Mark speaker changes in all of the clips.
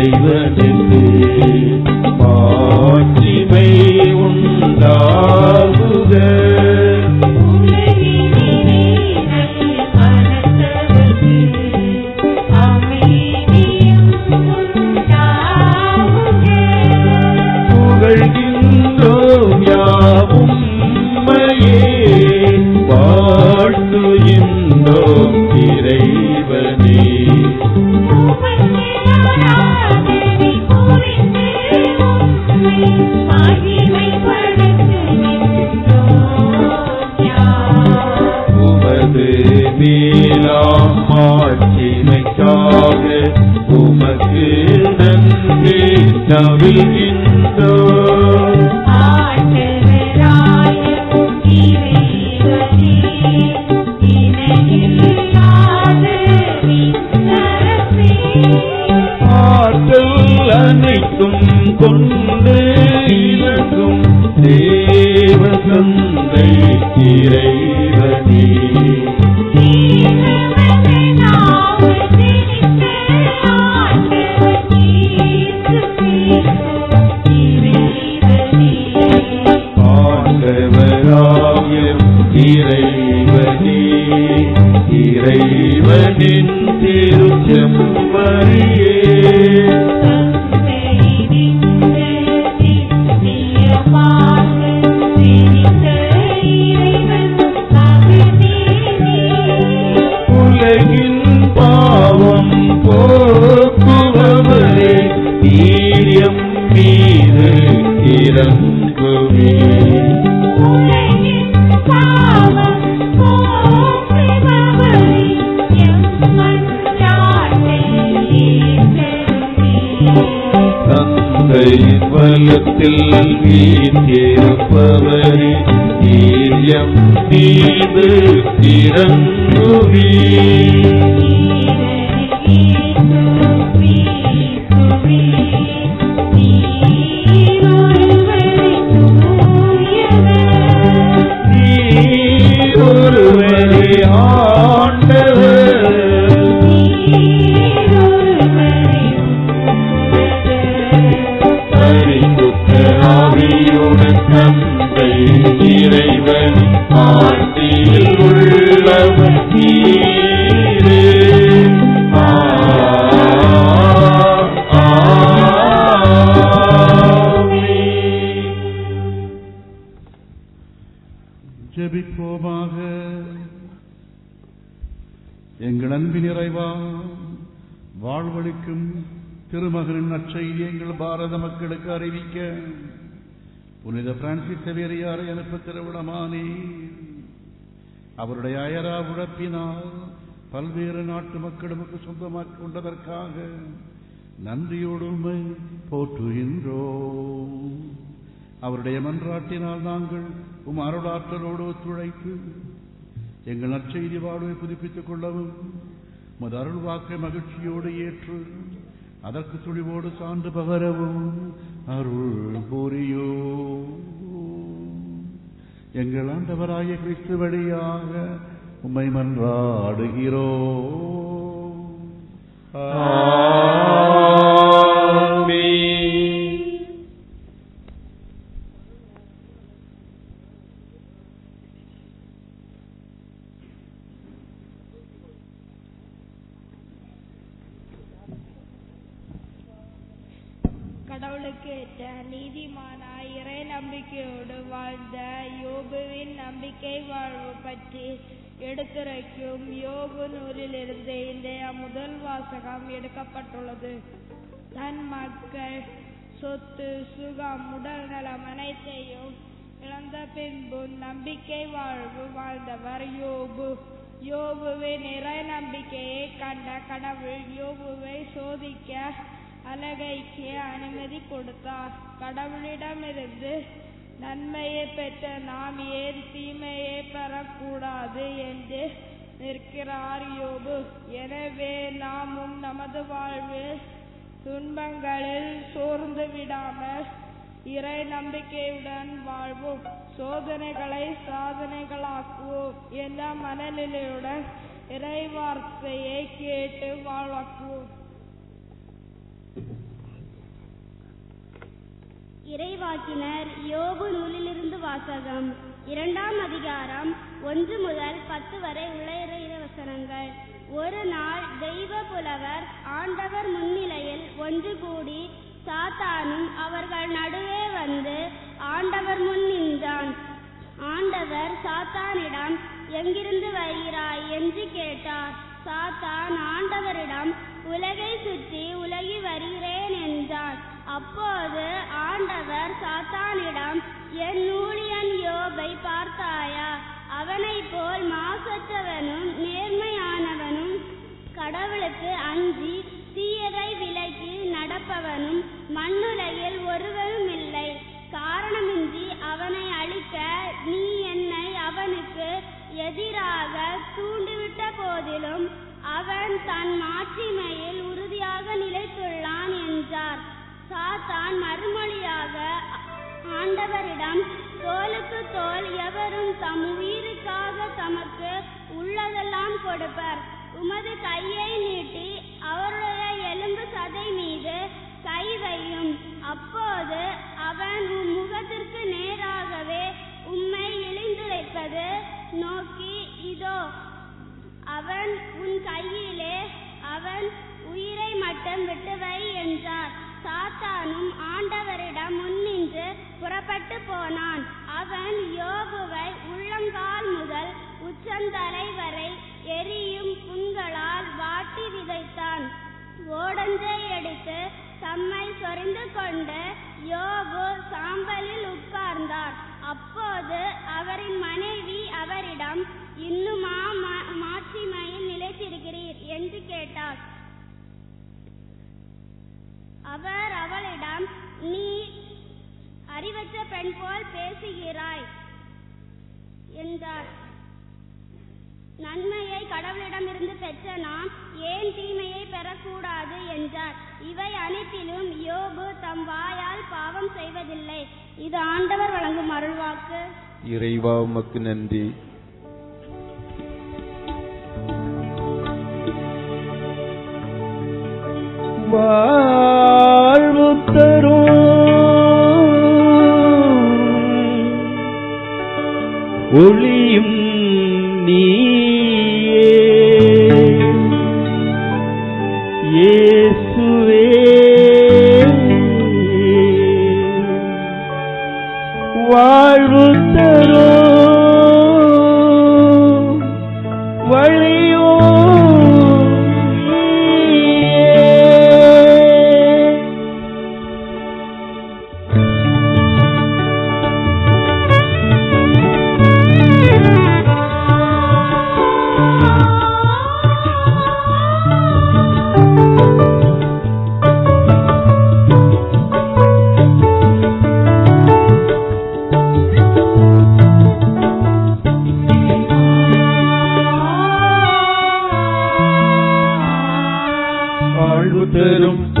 Speaker 1: இறைவனுக்கு மாட்சிமை உண்டாகுக. புகழ்கின்றோம் யாவும் உம்மையே, வாழ்த்துகின்றோம் இறைவனே. உமது மேலாம் மாட்சிமைக்காக உமக்கு நன்றி நவில்கின்றோம். ஆற்றல் அனைத்தும் கொண்டு இறங்கும் தேவ தந்தை இறைவனே. ஆண்டவராகிய இறைவனே, இறைவனின் திருச்செம்மறியே, உலகின் பாவம் போக்குபவரே, ஈயம் மீது இறங்குமே. தந்தையின் வலத்தில் வீற்றிருப்பவரே, ஈயம் மீது இறங்குமே. ஒருவரே ஆண்டவர், பரிசுத்த ஆவியுடன் தந்தை இறைவன் ஆட்சியில் உள்ளவர் நீரே.
Speaker 2: ஜெபிப்போமாக. எங்கள் அன்பின் இறைவா, வாழ்வளிக்கும் திருமகனின் நற்செய்தி எங்கள் பாரத மக்களுக்கு அறிவிக்க புனித பிரான்சிஸ் செவேரியாரை அனுப்ப திருவிடமானே. அவருடைய அயரா உழைப்பினால் பல்வேறு நாட்டு மக்களுக்கு சொந்தமாக்கிக் கொண்டதற்காக நன்றியோடு உம்மை போற்றுகின்றோம். அவருடைய மன்றாட்டினால் நாங்கள் உம் அருளாற்றலோடு ஒத்துழைத்து எங்கள் நற்செய்தி வாழ்வை புதுப்பித்துக் கொள்ளவும், உமது அருள் வாக்கை மகிழ்ச்சியோடு ஏற்று அதற்கு துணிவோடு சான்று பகரவும் அருள் புரியோ. எங்கள் ஆண்டவராகிய கிறிஸ்து வழியாக உம்மை மன்றாடுகிறோம்.
Speaker 3: கடவுளுக்கு ஏற்ற நீதிமானாய் இறை நம்பிக்கையோடு வாழ்ந்த யோபுவின் நம்பிக்கை வாழ்வு பற்றி எடுத்துரைக்கும் யோபு நூலிலிருந்து இன்றைய முதல் வாசகம் எடுக்கப்பட்டுள்ளது. தன் மக்கள், சொத்து, சுகம், உடல் நலம் அனைத்தையும் இழந்த பின்பு நம்பிக்கை வாழ்வு வாழ்ந்தவர் யோபு. யோபுவின் இறை நம்பிக்கையை கண்ட கடவுள் யோபுவை சோதிக்க அலகைக்கு அனுமதி கொடுத்தார். கடவுளிடமிருந்து நன்மையை பெற்ற நாம் ஏன் தீமையை பெறக்கூடாது என்று நிற்கிறார் யோபு. எனவே நாமும் நமது வாழ்வில் துன்பங்களில் சோர்ந்து விடாமல் இறை நம்பிக்கையுடன் வாழ்வோம். சோதனைகளை சாதனைகளாக்குவோம் என்ற மனநிலையுடன் இறை வார்த்தையை கேட்டு வாழ்வோம்.
Speaker 4: இறைவாக்கினர் யோபு நூலிலிருந்து வாசகம். 2ஆம் அதிகாரம் 1 முதல் 10 வரை உள்ள இறைவசனங்கள். ஒரு நாள் தெய்வ புலவர் ஆண்டவர் முன்னிலையில் ஒன்று கூடி சாத்தானும் அவர்கள் நடுவே வந்து ஆண்டவர் முன் நின்றான். ஆண்டவர் சாத்தானிடம், எங்கிருந்து வருகிறாய் என்று கேட்டார். சாத்தான் ஆண்டவரிடம், உலகை சுற்றி உலகி வருகிறேன் என்றார். அப்போது ஆண்டவர் சாத்தானிடம், என் ஊழியன் யோபை பார்த்தாயா? அவனைப் போல் மாசற்றவனும் நேர்மையானவனும் கடவுளுக்கு அஞ்சி தீயதை விலக்கி நடப்பவனும் மண்ணுலகில் ஒருவரும் இல்லை. காரணமின்றி அவனை அழிக்க நீ என்னை அவனுக்கு எதிராக தூண்டிவிட்ட போதிலும் அவன் தன் மாட்சிமையில் உறுதியாக நிலைத்துள்ளான் என்றார். சாத்தான் மறுமொழியாக ஆண்டவரிடம், தோளுக்கு தோள் எவரும் தம் உயிருக்காக தமக்கு உள்ளதெல்லாம் கொடுப்பர். உமது கையை நீட்டி அவருடைய எலும்பு சதை மீது கை வையும். அப்போது அவன் உம் முகத்திற்கு நேராகவே உம்மை இழிந்துரைப்பது நோக்கி, இதோ அவன் உன் கையிலே, அவன் உயிரை மட்டும் விட்டுவை என்றார். சாத்தானும் ஆண்டவரிடம் முன்னின்று புறப்பட்டு போனான். அவன் யோபுவை உள்ளங்கால் முதல் உச்சந்தலை வரை எரியும் புண்களால் வாட்டி விதைத்தான். ஓடஞ்சை எடுத்து தம்மை சொரிந்து கொண்டு யோபு சாம்பலில் உட்கார்ந்தார். அப்போது அவரின் மனைவி அவரிடம், இன்னுமா மாட்சிமையில் நிலைத்திருக்கிறீர் என்று கேட்டார். அவர் அவளிடம், நீ அறிவற்ற பெண் போல் பேசுகிறாய் என்றார். நன்மையை கடவுளிடமிருந்து பெற்ற நாம் ஏன் தீமையை பெறக்கூடாது என்றார். இவை அனைத்திலும் யோபு தம் வாயால் பாவம் செய்வதில்லை. இது ஆண்டவர் வழங்கும் அருள்வாக்கு.
Speaker 1: இறைவா, உமக்கு நன்றி. வாழ்வு தரும் ஒளியும் நீயே இயேசுவே, வாழ்வு தரும் வழியோ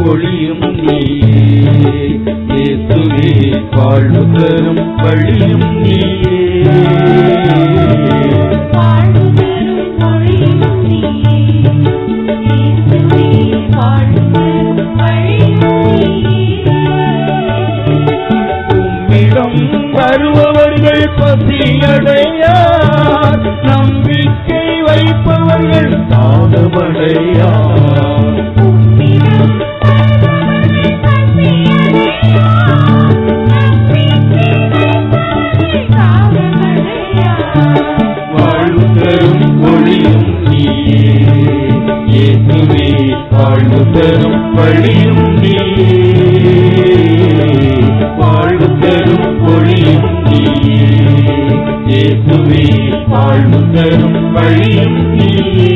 Speaker 1: ஒளியும் நீயே இயேசுவே, வாழ்வு தரும் வழியும் நீயே,
Speaker 5: வாழ்வு தரும் ஒளியும் நீயே இயேசுவே, வாழ்வு தரும் வழியும் நீயே.
Speaker 1: உம்மிடம் வருபவர்கள் பசியடையார், நம்பிக்கை வைப்பவர்கள் தாகமடையார். வாழ்வு தரும் ஒளியும் நீயே இயேசுவே, வாழ்வு தரும் வழியும் நீயே, வாழ்வு தரும் ஒளியும் நீயே இயேசுவே, வாழ்வு தரும் வழியும் நீயே.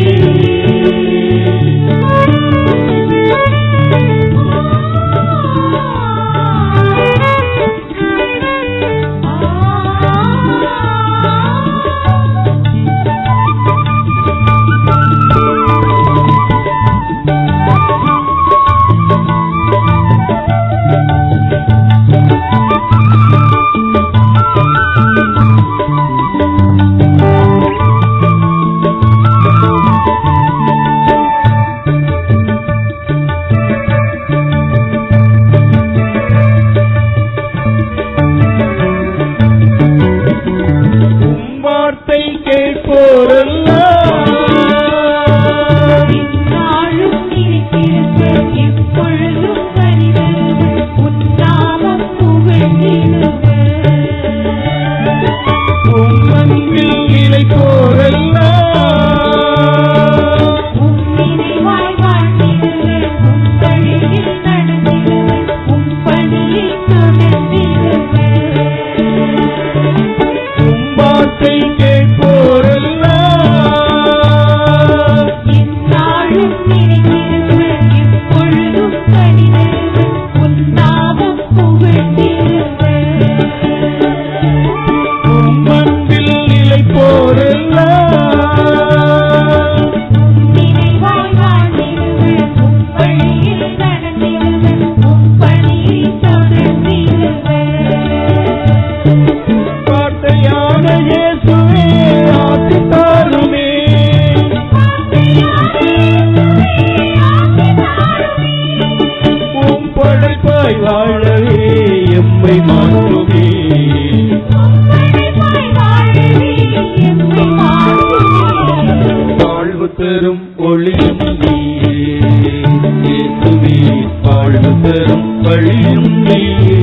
Speaker 1: படைப்பாய் வாழவே எம்மை மாற்றுமே. வாழ்வு தரும் ஒளியும் நீயே இயேசுவே, வாழ்வு தரும் வழியும் நீயே.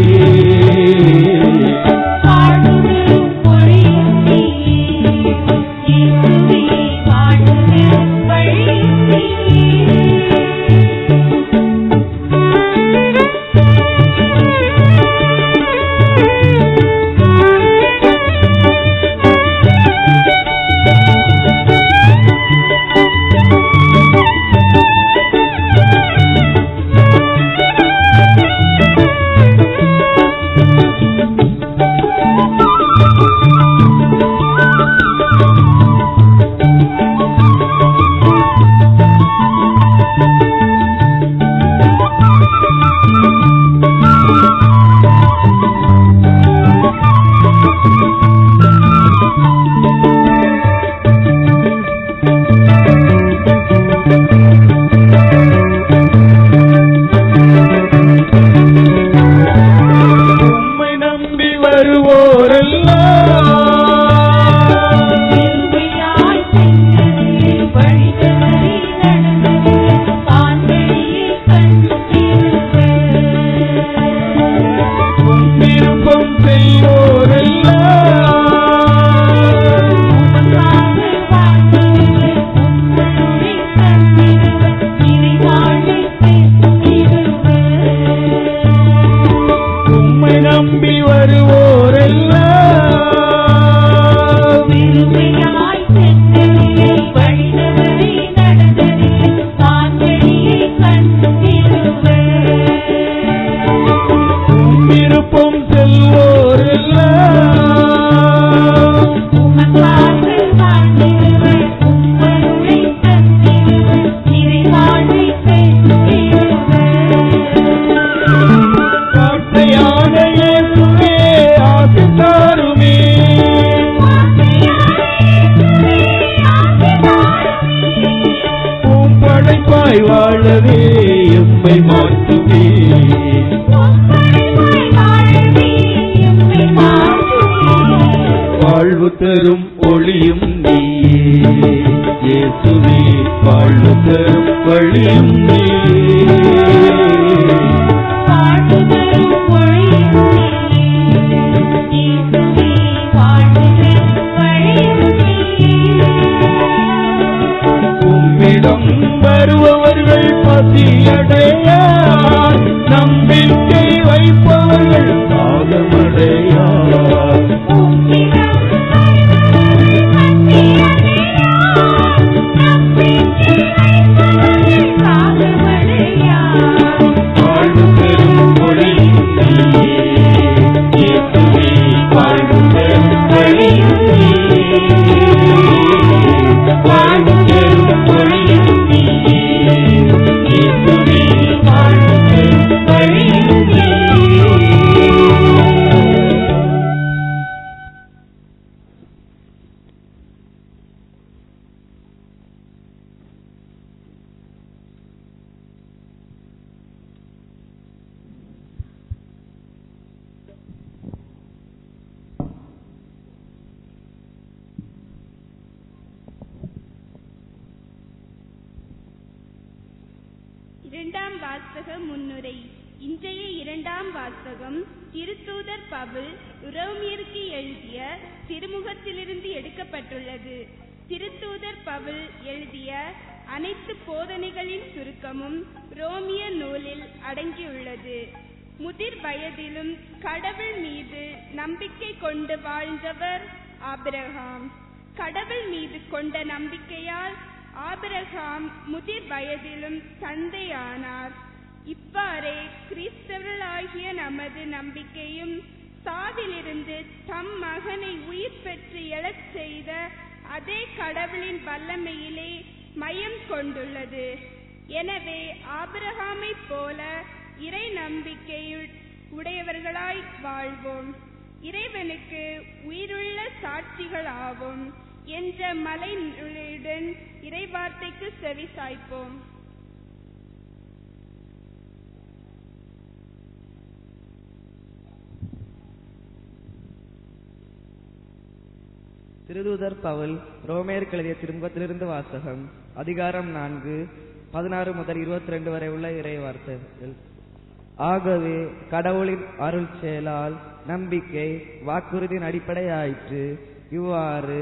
Speaker 1: வாழவே எம்மை மாற்றுமே. வாழ்வு தரும் ஒளியும் நீயே இயேசுவே, வாழ்வு தரும் வழியும் நீயே. உம்மிடம் வருபவர்கள் பசியடையார், நம்பிக்கை வைப்பவர்கள் தாகமடையார். வாழ்வு பெறும் ஒளியும் நீயே இயேசுவே, வாழ்வு பெறும் வழியும் நீயே. வாழ்வு பெறும் ஒளியும் நீயே இயேசுவே, வாழ்வு பெறும் வழியும் நீயே.
Speaker 3: இரண்டாம் வாசக முன்னுரை. இன்றைய இரண்டாம் வாசகம் திருத்தூதர் பவுல் ரோமியருக்கு எழுதிய திருமுகத்திலிருந்து எடுக்கப்பட்டுள்ளது. திருத்தூதர் பவுல் எழுதிய அனைத்து போதனைகளின் சுருக்கமும் ரோமிய நூலில் அடங்கியுள்ளது. முதிர் வயதிலும் கடவுள் மீது நம்பிக்கை கொண்டு வாழ்ந்தவர் ஆபிரகாம். கடவுள் மீது கொண்ட நம்பிக்கையால் ஆபிரகாம் முதிர் வயதிலும் தந்தையானார். இவ்வாறே கிறிஸ்தவர்களாகிய நமது நம்பிக்கையும் சாவிலிருந்து தம் மகனை உயிர் பெற்று எழச் செய்த அதே கடவுளின் வல்லமையிலே மையம் கொண்டுள்ளது. எனவே ஆபிரகாமைப் போல இறை நம்பிக்கை உடையவர்களாய் வாழ்வோம், இறைவனுக்கு உயிருள்ள சாட்சிகள் ஆவோம் என்ற மலையுடன் இறைவார்த்தைக்கு செவி சாய்ப்போம்.
Speaker 6: திருதூதர் பவுல் ரோமேயருக்கு எழுதிய திருமுகத்திலிருந்து வாசகம். அதிகாரம் 4, 16 முதல் 22 வரை உள்ள இறை வார்த்தைகள். ஆகவே கடவுளின் அருள் செயலால் நம்பிக்கை வாக்குறுதியின் அடிப்படையாயிற்று. இவ்வாறு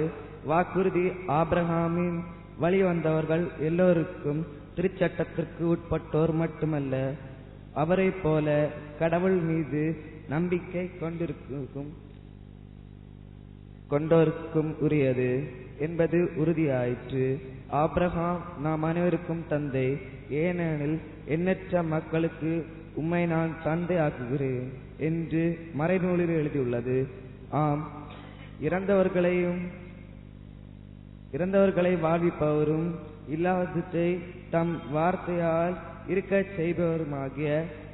Speaker 6: வாக்குறுதி ஆபிரகாமின் வழி வந்தவர்கள் எல்லோருக்கும் திருச்சட்டத்திற்கு உட்பட்டோர் மட்டுமல்ல, அவரை போல கடவுள் மீது நம்பிக்கை கொண்டோருக்கும் உரியது என்பது உறுதியாயிற்று. ஆபிரகாம் நாம் அனைவருக்கும் தந்தை, ஏனெனில் எண்ணற்ற மக்களுக்கு உம்மை நான் தந்தை ஆக்குகிறேன் என்று மறைநூலில் எழுதியுள்ளது. ஆம், இறந்தவர்களை வாழ்விப்பவரும் இல்லாததை தம் வார்த்தையால் இருக்க செய்பவருமாகிய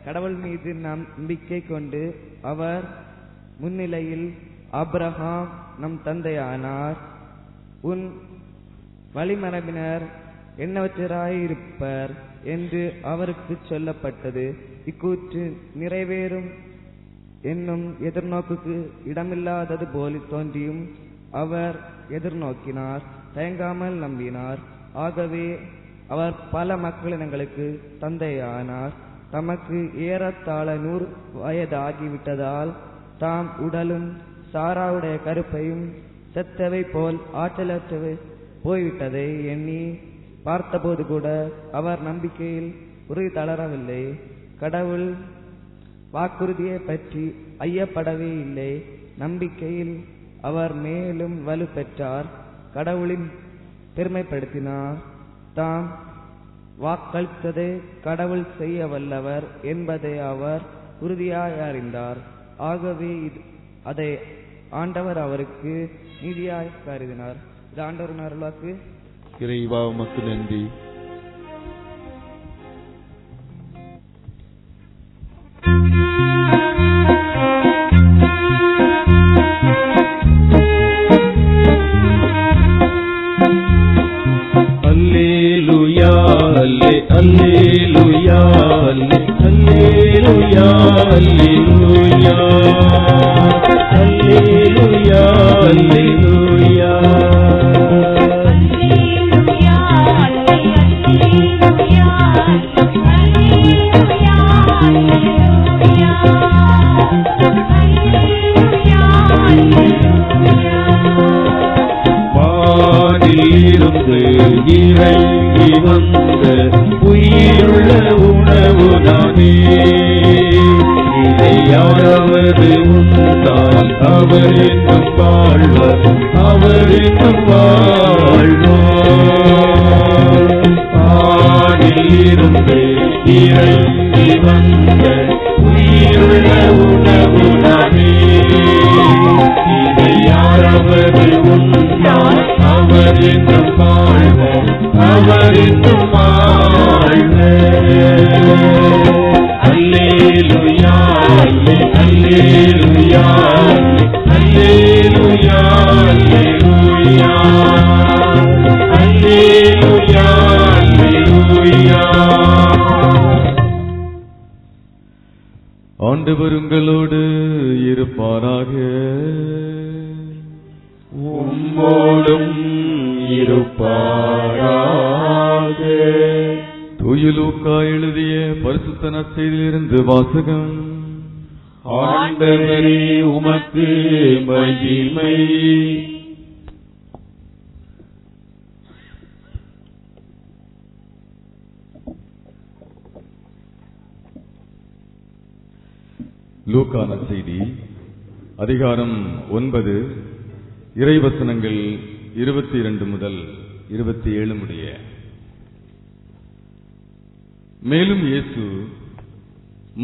Speaker 6: கடவுள் மீது நம்பிக்கை கொண்டு அவர் முன்னிலையில் ஆபிரகாம் நம் தந்தையானார். உன் வழிமரபினர் எண்ணற்றவராயிருப்பர் என்று அவருக்கு சொல்லப்பட்டது. இக்கூற்று நிறைவேறும் என்னும் எதிர்நோக்குக்கு இடமில்லாதது போல் தோன்றியும் அவர் எதிர்நோக்கினார், தயங்காமல் நம்பினார். ஆகவே அவர் பல மக்களினங்களுக்கு தந்தையானார். தமக்கு ஏறத்தாழ 100 வயது ஆகிவிட்டதால் தாம் உடலும் சாராவுடைய கருப்பையும் செத்தவை போல் ஆற்றலற்றவை போய்விட்டதை எண்ணி பார்த்தபோது கூட அவர் நம்பிக்கையில் உறுதி தளரவில்லை. கடவுள் வாக்குறுதியை பற்றி ஐயப்படவே இல்லை. நம்பிக்கையில் அவர் மேலும் வலு பெற்றார். கடவுளின் பெருமைப்படுத்தினார். தாம் வாக்களித்ததை கடவுள் செய்ய வல்லவர் என்பதை அவர் உறுதியாய் அறிந்தார். ஆகவே அதை ஆண்டவர் அவருக்கு நீதியாய் கருதினார். இது ஆண்டவரின் அருள்வாக்கு.
Speaker 1: இறைவா உமக்கு நன்றி. அல்லேலூயா அல்லேலூயா அல்லேலூயா அல்லேலூயா அல்லேலூயா அல்லேலூயா வானிலிருந்து இறங்கி வந்த உயிருள்ள உணவுதானே, இதை யாராவது உண்டால் அவர் என்னும் வாழ்வர், அவர் என்னும் வாழ்வார். வானிலிருந்து இறங்கி வந்த உயிருள்ள உணவுதானே, இதை யாராவது உண்டால் அவர் என்னும் வாழ்வர், அவர் என்னும் வாழ்வர். அல்லேலூயா அல்லேலூயா அல்லேலூயா அல்லேலூயா அல்லேலூயா அல்லேலூயா. ஆண்டவர் உங்களோடு இருப்பாராக. உம்மோடும் இருப்பாராக. தூய லூக்கா எழுதிய பரிசுத்த நற்செய்தியிலிருந்து வாசகம். ஆண்டவரே உமக்கு மகிமை. லூக்கா நற்செய்தி அதிகாரம் 9 இறைவசனங்கள் 22 முதல் 27 முடிய. மேலும் இயேசு,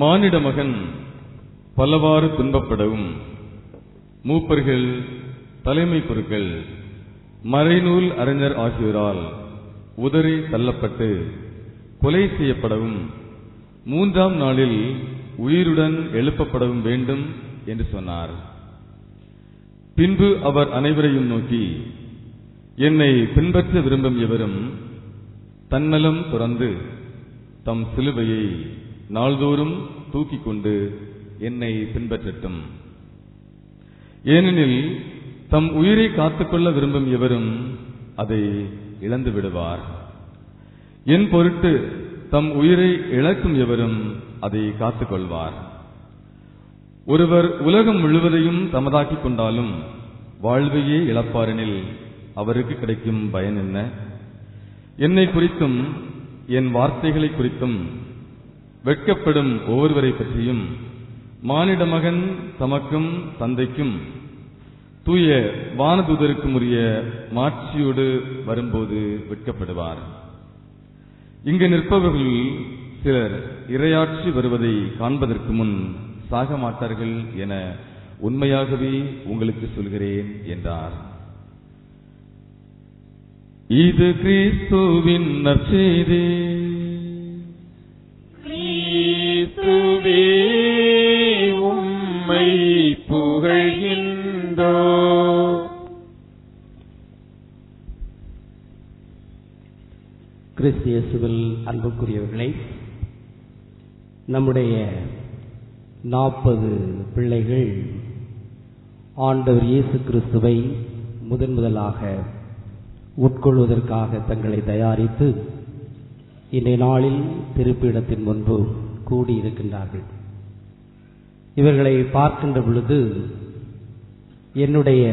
Speaker 1: மானிட மகன் பலவாறு துன்பப்படவும் மூப்பர்கள், தலைமை பொருட்கள், மறைநூல் அறிஞர் ஆகியோரால் உதறி தள்ளப்பட்டு கொலை செய்யப்படவும் 3ஆம் நாளில் உயிருடன் எழுப்பப்படவும் வேண்டும் என்று சொன்னார். பின்பு அவர் அனைவரையும் நோக்கி, என்னை பின்பற்ற விரும்பும் எவரும் தன்னலம் துறந்து தம் சிலுவையை நாள்தோறும் தூக்கிக் கொண்டு என்னை பின்பற்றட்டும். ஏனெனில் தம் உயிரை காத்துக்கொள்ள விரும்பும் எவரும் அதை இழந்து விடுவார். என் பொருட்டு தம் உயிரை இழக்கும் எவரும் அதை காத்துக்கொள்வார். ஒருவர் உலகம் முழுவதையும் தமதாக்கிக் கொண்டாலும் வாழ்வையே இழப்பாரெனில் அவருக்கு கிடைக்கும் பயன் என்ன? என்னை குறித்தும் என் வார்த்தைகளை குறித்தும் வெட்கப்படும் ஒவ்வொருவரை பற்றியும் மானிட மகன் தமக்கும் தந்தைக்கும் தூய வானதூதருக்கும் உரிய மாட்சியோடு வரும்போது வெட்கப்படுவார். இங்கு நிற்பவர்கள் சிலர் இறையாட்சி வருவதை காண்பதற்கு முன் சாக மாட்டார்கள் என உண்மையாகவே உங்களுக்கு சொல்கிறேன் என்றார். இது கிறிஸ்துவின் நற்செய்தி.
Speaker 5: கிறிஸ்துவே உம்மை புகழ்கின்றோ.
Speaker 7: கிறிஸ்து இயேசுவில் அன்புக்குரியவர்களே, நம்முடைய 40 பிள்ளைகள் ஆண்டவர் இயேசு கிறிஸ்துவை முதலாக உட்கொள்வதற்காக தங்களை தயாரித்து இன்றைய நாளில் திருப்பீடத்தின் முன்பு கூடியிருக்கின்றார்கள். இவர்களை பார்க்கின்ற பொழுது என்னுடைய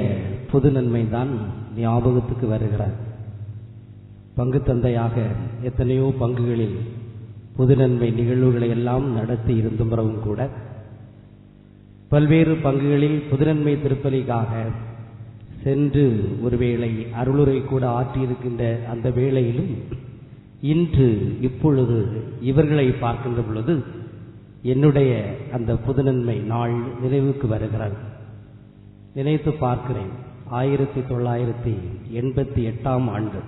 Speaker 7: புது நன்மைதான் ஞாபகத்துக்கு வருகிறார். பங்கு தந்தையாக எத்தனையோ பங்குகளில் புது நன்மை நிகழ்வுகளை எல்லாம் நடத்தி இருந்தும் கூட பல்வேறு பங்குகளில் புதுநன்மை திருப்பலிக்காக சென்று ஒருவேளை அருளுரை கூட ஆற்றியிருக்கின்ற அந்த வேளையிலும் இப்பொழுது இவர்களை பார்க்கின்ற பொழுது என்னுடைய அந்த புதுநன்மை நாள் நினைவுக்கு வருகிறார். நினைத்து பார்க்கிறேன். 1988ஆம் ஆண்டு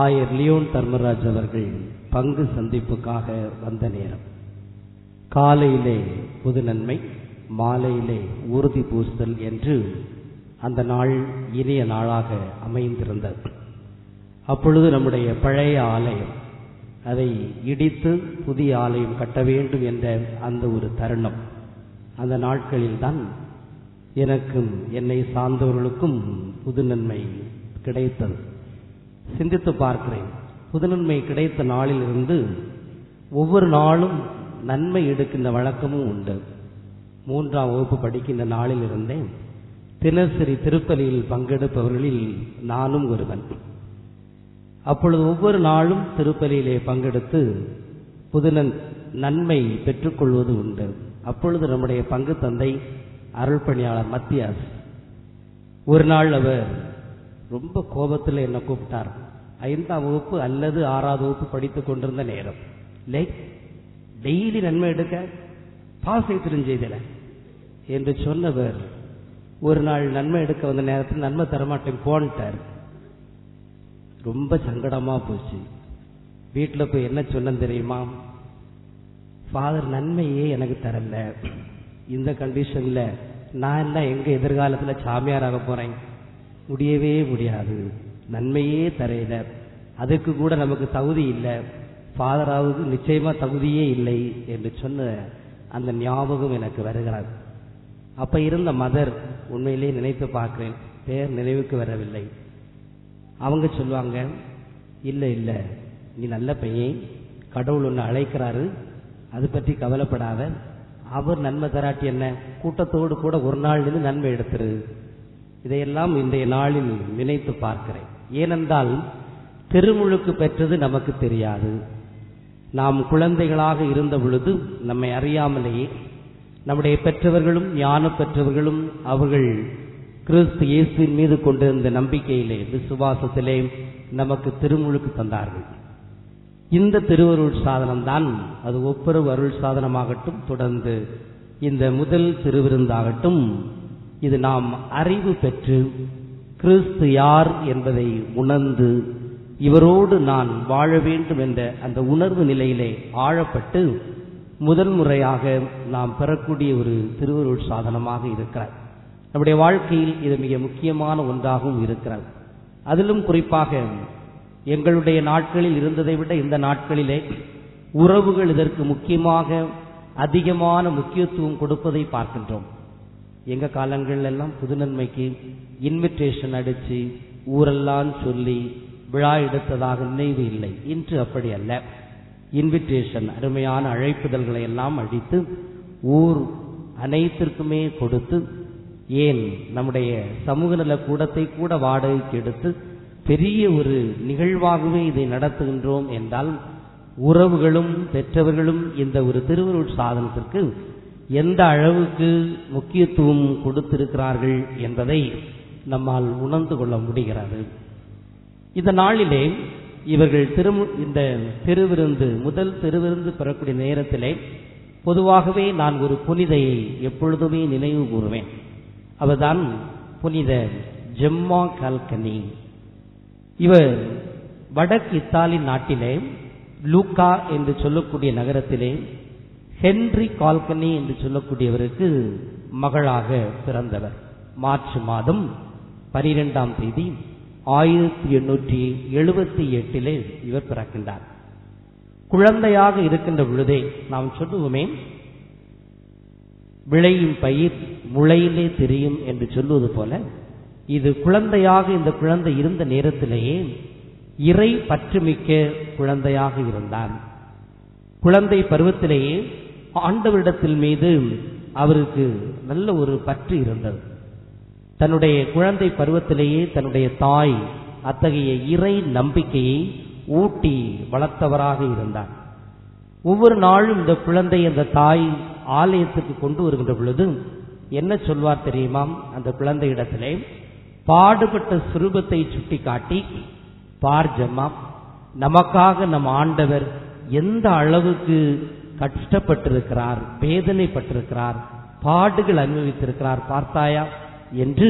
Speaker 7: ஆயர் லியோன் தர்மராஜ் அவர்கள் பங்கு சந்திப்புக்காக வந்த நேரம். காலையிலே புதுநன்மை, மாலையிலே ஊர்தி பூசுதல் என்று அந்த நாள் இனிய நாளாக அமைந்திருந்தது. அப்பொழுது நம்முடைய பழைய ஆலயம், அதை இடித்து புதிய ஆலயம் கட்ட வேண்டும் என்ற அந்த ஒரு தருணம், அந்த நாட்களில்தான் எனக்கும் என்னை சார்ந்தவர்களுக்கும் புதுநன்மை கிடைத்தது. சிந்தித்து பார்க்கிறேன். புதுநன்மை கிடைத்த நாளிலிருந்து ஒவ்வொரு நாளும் நன்மை எடுக்கின்ற வழக்கமும் உண்டு. 3ஆம் வகுப்பு படிக்கின்ற நாளில் இருந்தேன். தினசரி திருப்பலியில் பங்கெடுப்பவர்களில் நானும் ஒருவன். அப்பொழுது ஒவ்வொரு நாளும் திருப்பலியிலே பங்கெடுத்து நன்மை பெற்றுக்கொள்வது உண்டு. அப்பொழுது நம்முடைய பங்கு தந்தை அருள்பணியாளர் மத்தியாஸ் ஒரு நாள் அவர் ரொம்ப கோபத்தில் என்னை கூப்பிட்டார். 5ஆம் வகுப்பு அல்லது 6வது வகுப்பு படித்துக் கொண்டிருந்த நேரம். டெய்லி நன்மை எடுக்க பாஸ் தெரிஞ்சதில்லை என்று சொன்னவர் ஒரு நாள் நன்மை எடுக்க வந்த நேரத்தில் நன்மை தரமாட்டேன் போன்ட்டார். ரொம்ப சங்கடமா போச்சு. வீட்டில் போய் என்ன சொன்னேன் தெரியுமா? ஃபாதர் நன்மையே எனக்கு தரல. இந்த கண்டிஷன்ல நான் எல்லாம் எங்க எதிர்காலத்தில் சாமியாராக போறேன்? முடியவே முடியாது. நன்மையே தரையில, அதுக்கு கூட நமக்கு தகுதி இல்லை, ஃபாதராவது நிச்சயமா தகுதியே இல்லை என்று சொன்ன அந்த ஞாபகம் எனக்கு வருகிறது. அப்ப இருந்த மதர் உண்மையிலே நினைத்து பார்க்கிறேன், பேர் நினைவுக்கு வரவில்லை. அவங்க சொல்லுவாங்க, இல்லை இல்லை நீ நல்ல பையன், கடவுள் ஒன்று அழைக்கிறாரு, அது பற்றி கவலைப்படாத, அவர் நன்மை தராட்டி என்ன, கூட்டத்தோடு கூட ஒரு நாள் நின்று நன்மை எடுத்துரு. இதையெல்லாம் இன்றைய நாளில் நினைத்து பார்க்கிறேன். ஏனென்றால் திருமுழுக்கு பெற்றது நமக்கு தெரியாது. நாம் குழந்தைகளாக இருந்த பொழுது நம்மை அறியாமலேயே நம்முடைய பெற்றவர்களும் ஞான பெற்றவர்களும் அவர்கள் கிறிஸ்து இயேசுவின் மீது கொண்டிருந்த நம்பிக்கையிலே விசுவாசத்திலே நமக்கு திருமுழுக்கு தந்தார்கள். இந்த திருவருள் சாதனம்தான், அது ஒவ்வொரு அருள் சாதனமாகட்டும், தொடர்ந்து இந்த முதல் திருவிருந்தாகட்டும், இது நாம் அறிவு பெற்று கிறிஸ்து யார் என்பதை உணர்ந்து இவரோடு நான் வாழ வேண்டும் என்ற அந்த உணர்வு நிலையிலே ஆழப்பட்டு முதல் முறையாக நாம் பெறக்கூடிய ஒரு திருவருள் சாதனமாக இருக்கிறார். நம்முடைய வாழ்க்கையில் இது மிக முக்கியமான ஒன்றாகவும் இருக்கிறார். அதிலும் குறிப்பாக எங்களுடைய நாட்களில் இருந்ததை விட இந்த நாட்களிலே உறவுகள் இதற்கு முக்கியமாக அதிகமான முக்கியத்துவம் கொடுப்பதை பார்க்கின்றோம். எங்க காலங்கள் எல்லாம் புதுநன்மைக்கு இன்விடேஷன் அடிச்சு ஊரெல்லாம் சொல்லி விழா எடுத்ததாக நினைவு இல்லை. இன்று அப்படி அல்ல. இன்விடேஷன், அருமையான அழைப்புதல்களை எல்லாம் அடித்து ஊர் அனைத்திற்குமே கொடுத்து, ஏன் நம்முடைய சமூக நல கூடத்தை கூட வாடகைக்கு எடுத்து பெரிய ஒரு நிகழ்வாகவே இதை நடத்துகின்றோம் என்றால், உறவுகளும் பெற்றவர்களும் இந்த ஒரு திருவருள் சாதனத்திற்கு எந்த அளவுக்கு முக்கியத்துவம் கொடுத்திருக்கிறார்கள் என்பதை நம்மால் உணர்ந்து கொள்ள முடிகிறது. இந்த நாளிலே இவர்கள் இந்த திருவிருந்து, முதல் திருவிருந்து பெறக்கூடிய நேரத்திலே பொதுவாகவே நான் ஒரு புனிதையை எப்பொழுதுமே நினைவு கூறுவேன். அவர்தான் புனித ஜெம்மா கால்கனி. இவர் வடக்கு இத்தாலி நாட்டிலே லூக்கா என்று சொல்லக்கூடிய நகரத்திலே ஹென்றி கால்கனி என்று சொல்லக்கூடியவருக்கு மகளாக பிறந்தவர். மார்ச் மாதம் 12ஆம் தேதி 1878 இவர் பிறக்கின்றார். குழந்தையாக இருக்கின்ற பொழுதே நாம் சொல்லுவோமே, விளையும் பயிர் முளையிலே தெரியும் என்று சொல்லுவது போல, இது குழந்தையாக இந்த குழந்தை இருந்த நேரத்திலேயே இறை பற்றுமிக்க குழந்தையாக இருந்தார். குழந்தை பருவத்திலேயே ஆண்டவரிடத்தில் மீது அவருக்கு நல்ல ஒரு பற்று இருந்தது. தன்னுடைய குழந்தை பருவத்திலேயே தன்னுடைய தாய் அத்தகைய இறை நம்பிக்கையை ஊட்டி வளர்த்தவராக இருந்தார். ஒவ்வொரு நாளும் இந்த குழந்தை அந்த தாய் ஆலயத்துக்கு கொண்டு வருகின்ற பொழுது என்ன சொல்வார் தெரியுமா? அந்த குழந்தை இடத்திலே பாடுபட்ட சுரூபத்தை சுட்டி காட்டி, பார் ஜம்மா, நமக்காக நம் ஆண்டவர் எந்த அளவுக்கு கஷ்டப்பட்டிருக்கிறார், வேதனைப்பட்டிருக்கிறார், பாடுகள் அனுபவித்திருக்கிறார் பார்த்தாயா என்று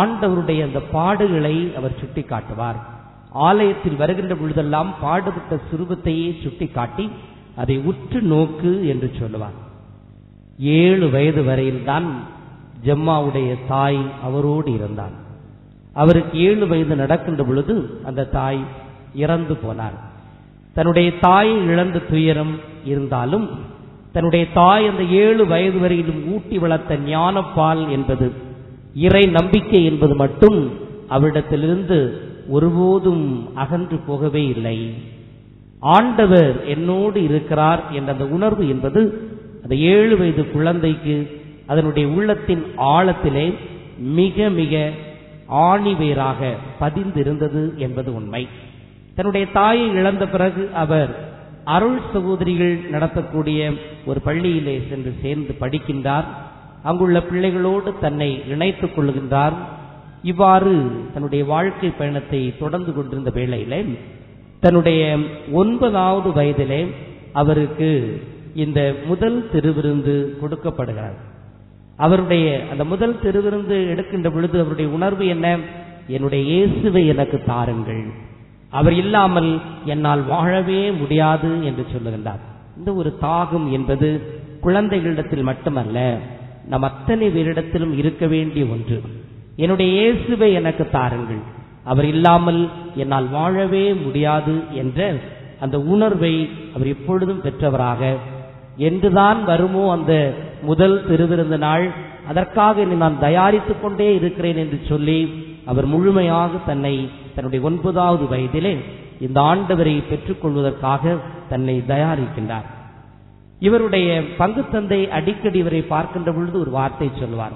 Speaker 7: ஆண்டவருடைய அந்த பாடுகளை அவர் சுட்டி காட்டுவார். ஆலயத்தில் வருகின்ற பொழுதெல்லாம் பாடுபட்ட சுரூபத்தையே சுட்டி காட்டி அதை உற்று நோக்கு என்று சொல்லுவார். 7 வயது வரையில்தான் ஜம்மாவுடைய தாய் அவரோடு இருந்தார். அவருக்கு 7 வயது நடக்கின்ற பொழுது அந்த தாய் இறந்து போனார். தன்னுடைய தாயை இழந்த துயரம் இருந்தாலும் தன்னுடைய தாய் அந்த 7 வயது வரையிலும் ஊட்டி வளர்த்த ஞானப்பால் என்பது, இறை நம்பிக்கை என்பது மட்டும் அவரிடத்திலிருந்து ஒருபோதும் அகன்று போகவே இல்லை. ஆண்டவர் என்னோடு இருக்கிறார் என்ற அந்த உணர்வு என்பது அந்த 7 வயது குழந்தைக்கு அதனுடைய உள்ளத்தின் ஆழத்திலே மிக மிக ஆணிவேராக பதிந்திருந்தது என்பது உண்மை. தன்னுடைய தாயை இழந்த பிறகு அவர் அருள் சகோதரிகள் நடத்தக்கூடிய ஒரு பள்ளியிலே சென்று சேர்ந்து படிக்கின்றார். அங்குள்ள பிள்ளைகளோடு தன்னை இணைத்துக் கொள்கின்றார். இவ்வாறு தன்னுடைய வாழ்க்கை பயணத்தை தொடர்ந்து கொண்டிருந்த வேளையிலே தன்னுடைய 9வது வயதிலே அவருக்கு இந்த முதல் திருவிருந்து கொடுக்கப்படுகிறார். அவருடைய அந்த முதல் திருவிருந்து எடுக்கின்ற பொழுது அவருடைய உணர்வு என்ன? என்னுடைய இயேசுவை எனக்கு தாருங்கள், அவர் இல்லாமல் என்னால் வாழவே முடியாது என்று சொல்லுகின்றார். இந்த ஒரு தாகம் என்பது குழந்தைகளிடத்தில் மட்டுமல்ல, நம் அத்தனை பேரிடத்திலும் இருக்க வேண்டிய ஒன்று. என்னுடைய இயேசுவை எனக்கு தாருங்கள், அவர் இல்லாமல் என்னால் வாழவே முடியாது என்ற அந்த உணர்வை அவர் எப்பொழுதும் பெற்றவராக, என்றுதான் வருமோ அந்த முதல் திருவிருந்து நாள், அதற்காக நான் தயாரித்துக் கொண்டே இருக்கிறேன் என்று சொல்லி அவர் முழுமையாக தன்னுடைய 9வது வயதிலே இந்த ஆண்டவரை பெற்றுக்கொள்வதற்காக தன்னை தயாரிக்கின்றார். இவருடைய பங்கு தந்தை அடிக்கடி இவரை பார்க்கின்ற பொழுது ஒரு வார்த்தை சொல்வார்,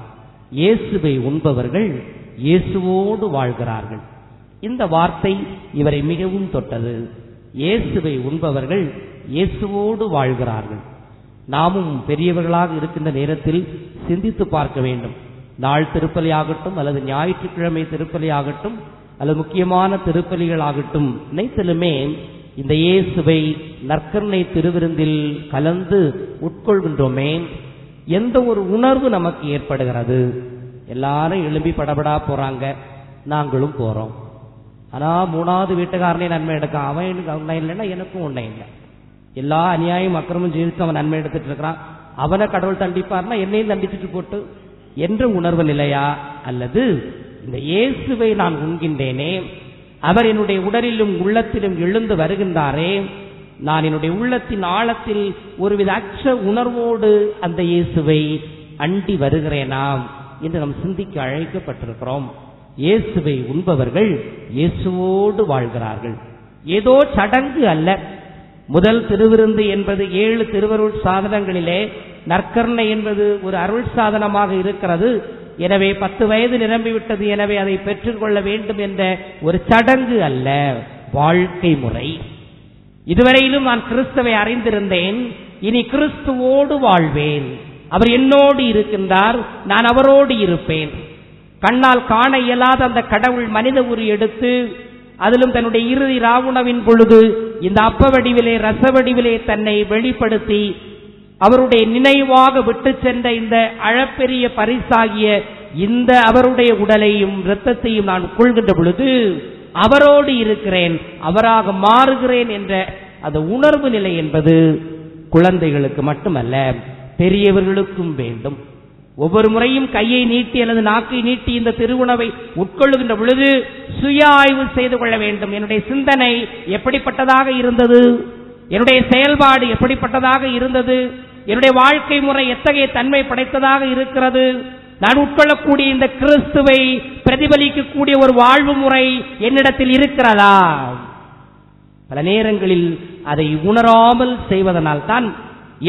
Speaker 7: இயேசுவை உண்பவர்கள் இயேசுவோடு வாழ்கிறார்கள். இந்த வார்த்தை இவரை மிகவும் தொட்டது. இயேசுவை உண்பவர்கள் இயேசுவோடு வாழ்கிறார்கள். நாமும் பெரியவர்களாக இருக்கின்ற நேரத்தில் சிந்தித்து பார்க்க வேண்டும். நாள் திருப்பலி ஆகட்டும், அல்லது ஞாயிற்றுக்கிழமை திருப்பலி ஆகட்டும், அல்லது முக்கியமான திருப்பலிகள் ஆகட்டும், அனைத்திலுமே இந்த இயேசுவை நற்கருணை திருவிருந்தில் கலந்து உட்கொள்கின்றோமே, எந்த ஒரு உணர்வு நமக்கு ஏற்படுகிறது? எல்லாரும் எழும்பி படபடா போறாங்க, நாங்களும் போறோம். ஆனா 3வது வீட்டுக்காரனே நன்மை எடுக்க, அவன் எனக்கு உன்னை இல்லைன்னா எனக்கும் உன்னை இல்லை. எல்லா அநியாயம் அக்கிரமும் ஜீவித்து அவன் நன்மை எடுத்துட்டு இருக்கிறான், அவனை கடவுள் தண்டிப்பார்னா என்னையும் தண்டிச்சுட்டு போட்டு என்ற உணர்வு நிலையா? அல்லது இந்த இயேசுவை நான் உண்கின்றேனே, அவர் என்னுடைய உடலிலும் உள்ளத்திலும் எழுந்து வருகின்றாரே, நான் என்னுடைய உள்ளத்தின் ஆழத்தில் ஒருவித அச்ச உணர்வோடு அந்த இயேசுவை அண்டி வருகிறேனா இன்று நாம் சிந்திக்க அழைக்கப்பட்டிருக்கிறோம். இயேசுவை உண்பவர்கள் இயேசுவோடு வாழ்கிறார்கள். ஏதோ சடங்கு அல்ல. முதல் திருவிருந்து என்பது 7 திருவருள் சாதனங்களிலே நற்கருணை என்பது ஒரு அருள் சாதனமாக இருக்கிறது. எனவே 10 வயது நிரம்பிவிட்டது, எனவே அதை பெற்றுக்கொள்ள வேண்டும் என்ற ஒரு சடங்கு அல்ல, வாழ்க்கை முறை. இதுவரையிலும் நான் கிறிஸ்துவை அறிந்திருந்தேன், இனி கிறிஸ்துவோடு வாழ்வேன். அவர் என்னோடு இருக்கின்றார், நான் அவரோடு இருப்பேன். கண்ணால் காண இயலாத அந்த கடவுள் மனித உரு எடுத்து, அதிலும் தன்னுடைய இறுதி ராவுணவின் பொழுது இந்த அப்ப வடிவிலே ரச வடிவிலே தன்னை வெளிப்படுத்தி அவருடைய நினைவாக விட்டு சென்ற இந்த அழப்பெரிய பரிசாகிய இந்த அவருடைய உடலையும் இரத்தத்தையும் நான் கொள்கின்ற பொழுது அவரோடு இருக்கிறேன், அவராக மாறுகிறேன் என்ற அந்த உணர்வு நிலை என்பது குழந்தைகளுக்கு மட்டுமல்ல, பெரியவர்களுக்கும் வேண்டும். ஒவ்வொரு முறையும் கையை நீட்டி அல்லது நாக்கை நீட்டி இந்த திருவுணவை உட்கொள்ளுகின்ற பொழுது சுய ஆய்வு செய்து கொள்ள வேண்டும். என்னுடைய சிந்தனை எப்படிப்பட்டதாக இருந்தது, என்னுடைய செயல்பாடு எப்படிப்பட்டதாக இருந்தது, என்னுடைய வாழ்க்கை முறை எத்தகைய தன்மை படைத்ததாக இருக்கிறது, நான் உட்கொள்ளக்கூடிய இந்த கிறிஸ்துவை பிரதிபலிக்கக்கூடிய ஒரு வாழ்வு முறை என்னிடத்தில் இருக்கிறதா? பல நேரங்களில் அதை உணராமல் செய்வதனால் தான்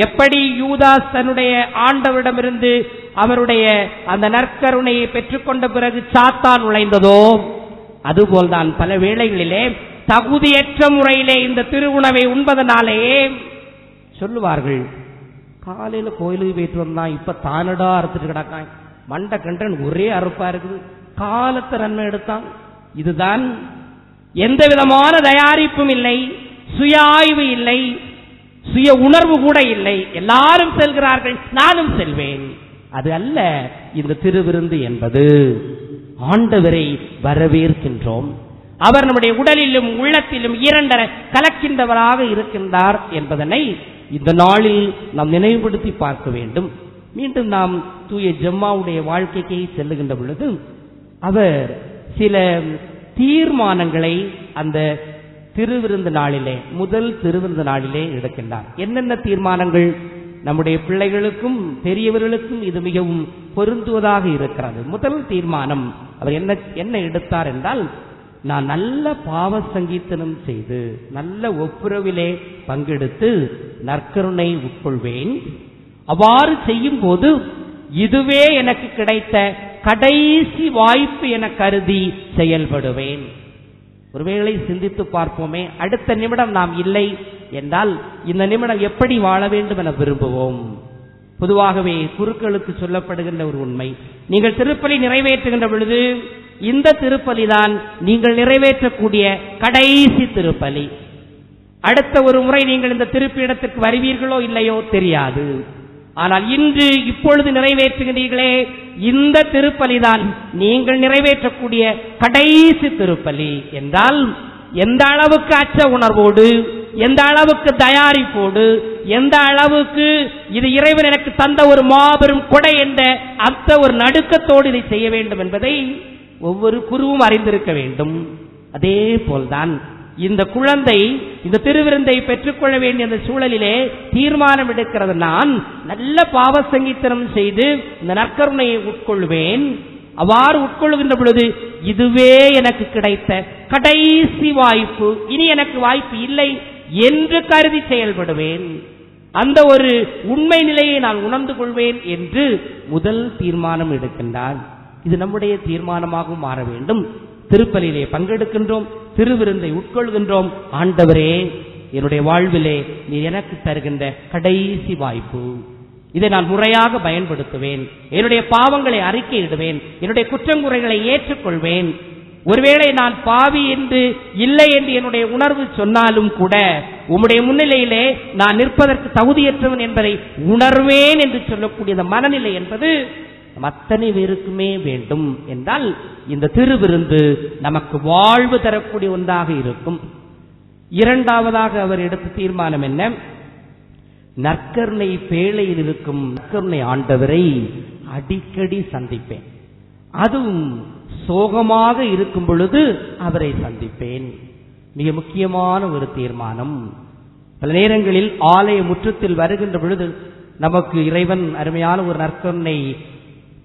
Speaker 7: எப்படி யூதாஸ் தன்னுடைய ஆண்டவரிடமிருந்து அவருடைய அந்த நற்கருணையை பெற்றுக்கொண்ட பிறகு சாத்தான் நுழைந்ததோ, அதுபோல்தான் பல வேளைகளிலே தகுதியற்ற முறையிலே இந்த திருவுணவை உண்பதனாலேயே சொல்லுவார்கள், காலையில கோயிலுக்கு போயிட்டு வந்தான், இப்ப தானடா அறுத்துட்டு கிடக்கான், மண்டை கண்டன் ஒரே அறுப்பா இருக்குது, காலத்தை நன்மை எடுத்தான். இதுதான் எந்த விதமான தயாரிப்பும் இல்லை, சுய ஆய்வு இல்லை, சுய உணர்வு கூட இல்லை. எல்லாரும் செல்கிறார்கள், நானும் செல்வேன். அது அல்ல இந்த திருவிருந்து என்பது. ஆண்டவரை வரவேற்கின்றோம். அவர் நம்முடைய உடலிலும் உள்ளத்திலும் இரண்டர கலக்கின்றவராக இருக்கின்றார் என்பதனை இந்த நாளில் நாம் நினைவுபடுத்தி பார்க்க வேண்டும். மீண்டும் நாம் தூய ஜெம்மாவுடைய வாழ்க்கைக்கு செல்லுகின்ற பொழுது அவர் சில தீர்மானங்களை அந்த திருவிருந்து நாளிலே, முதல் திருவிருந்து நாளிலே எடுக்கின்றார். என்னென்ன தீர்மானங்கள்? நம்முடைய பிள்ளைகளுக்கும் பெரியவர்களுக்கும் இது மிகவும் பொருந்துவதாக இருக்கிறது. முதல் தீர்மானம் அவர் என்ன எடுத்தார் என்றால், நான் நல்ல பாவ சங்கீர்த்தனம் செய்து நல்ல ஒப்புரவிலே பங்கெடுத்து நற்கருணை உட்கொள்வேன். அவ்வாறு செய்யும் போது இதுவே எனக்கு கிடைத்த கடைசி வாய்ப்பு என கருதி செயல்படுவேன். ஒருவேளை சிந்தித்து பார்ப்போமே, அடுத்த நிமிடம் நாம் இல்லை என்றால் இந்த நிமிடம் எப்படி வாழ வேண்டும் என விரும்புவோம். பொதுவாகவே குருக்களுக்கு சொல்லப்படுகின்ற ஒரு உண்மை, நீங்கள் திருப்பலி நிறைவேற்றுகின்ற பொழுது இந்த திருப்பலி தான் நீங்கள் நிறைவேற்றக்கூடிய கடைசி திருப்பலி. அடுத்த ஒரு முறை நீங்கள் இந்த திருப்பிடத்திற்கு வருவீர்களோ இல்லையோ தெரியாது. ஆனால் இன்று இப்பொழுது நிறைவேற்றுகிறீர்களே, இந்த திருப்பலிதான் நீங்கள் நிறைவேற்றக்கூடிய கடைசி திருப்பலி என்றால் எந்த அளவுக்கு அச்ச உணர்வோடு, எந்த அளவுக்கு தயாரிப்போடு, எந்த அளவுக்கு இது இறைவன் எனக்கு தந்த ஒரு மாபெரும் கொடை என்ற அந்த ஒரு நடுக்கத்தோடு இதை செய்ய வேண்டும் என்பதை ஒவ்வொரு குருவும் அறிந்திருக்க வேண்டும். அதே போல்தான் இந்த குழந்தை இந்த திருவிருந்தை பெற்றுக்கொள்ள வேண்டிய அந்த சூழலிலே தீர்மானம் எடுக்கிறது, நான் நல்ல பாவ சங்கீர்த்தனம் செய்து இந்த நற்கருணையை உட்கொள்வேன். அவ்வாறு உட்கொள்கின்ற பொழுது இதுவே எனக்கு கிடைத்த கடைசி வாய்ப்பு, இனி எனக்கு வாய்ப்பு இல்லை என்று கருதி செயல்படுவேன். அந்த ஒரு உண்மை நிலையை நான் உணர்ந்து கொள்வேன் என்று முதல் தீர்மானம் எடுக்கின்றார். இது நம்முடைய தீர்மானமாகவும் மாற வேண்டும். திருப்பலியிலே பங்கெடுக்கின்றோம், திருவிருந்தை உட்கொள்கின்றோம். ஆண்டவரே, என்னுடைய வாழ்விலே நீ எனக்கு தருகின்ற கடைசி வாய்ப்பு, இதை நான் முறையாக பயன்படுத்துவேன். என்னுடைய பாவங்களை அறிக்கையிடுவேன், என்னுடைய குற்றங்குறைகளை ஏற்றுக்கொள்வேன். ஒருவேளை நான் பாவி என்று இல்லை என்று என்னுடைய உணர்வு சொன்னாலும் கூட உம்முடைய முன்னிலையிலே நான் நிற்பதற்கு தகுதியற்றவன் என்பதை உணர்வேன் என்று சொல்லக்கூடிய மனநிலை என்பது அத்தனை பேருக்குமே வேண்டும் என்றால் இந்த திருவிருந்து நமக்கு வாழ்வு தரக்கூடிய ஒன்றாக இருக்கும். இரண்டாவதாக அவர் எடுத்த தீர்மானம் என்ன? நற்கருணை பேழையில் இருக்கும் நற்கருணை ஆண்டவரை அடிக்கடி சந்திப்பேன், அதுவும் சோகமாக இருக்கும் பொழுது அவரை சந்திப்பேன். மிக முக்கியமான ஒரு தீர்மானம். பல நேரங்களில் ஆலய முற்றத்தில் வருகின்ற பொழுது நமக்கு இறைவன் அருமையான ஒரு நற்கருணை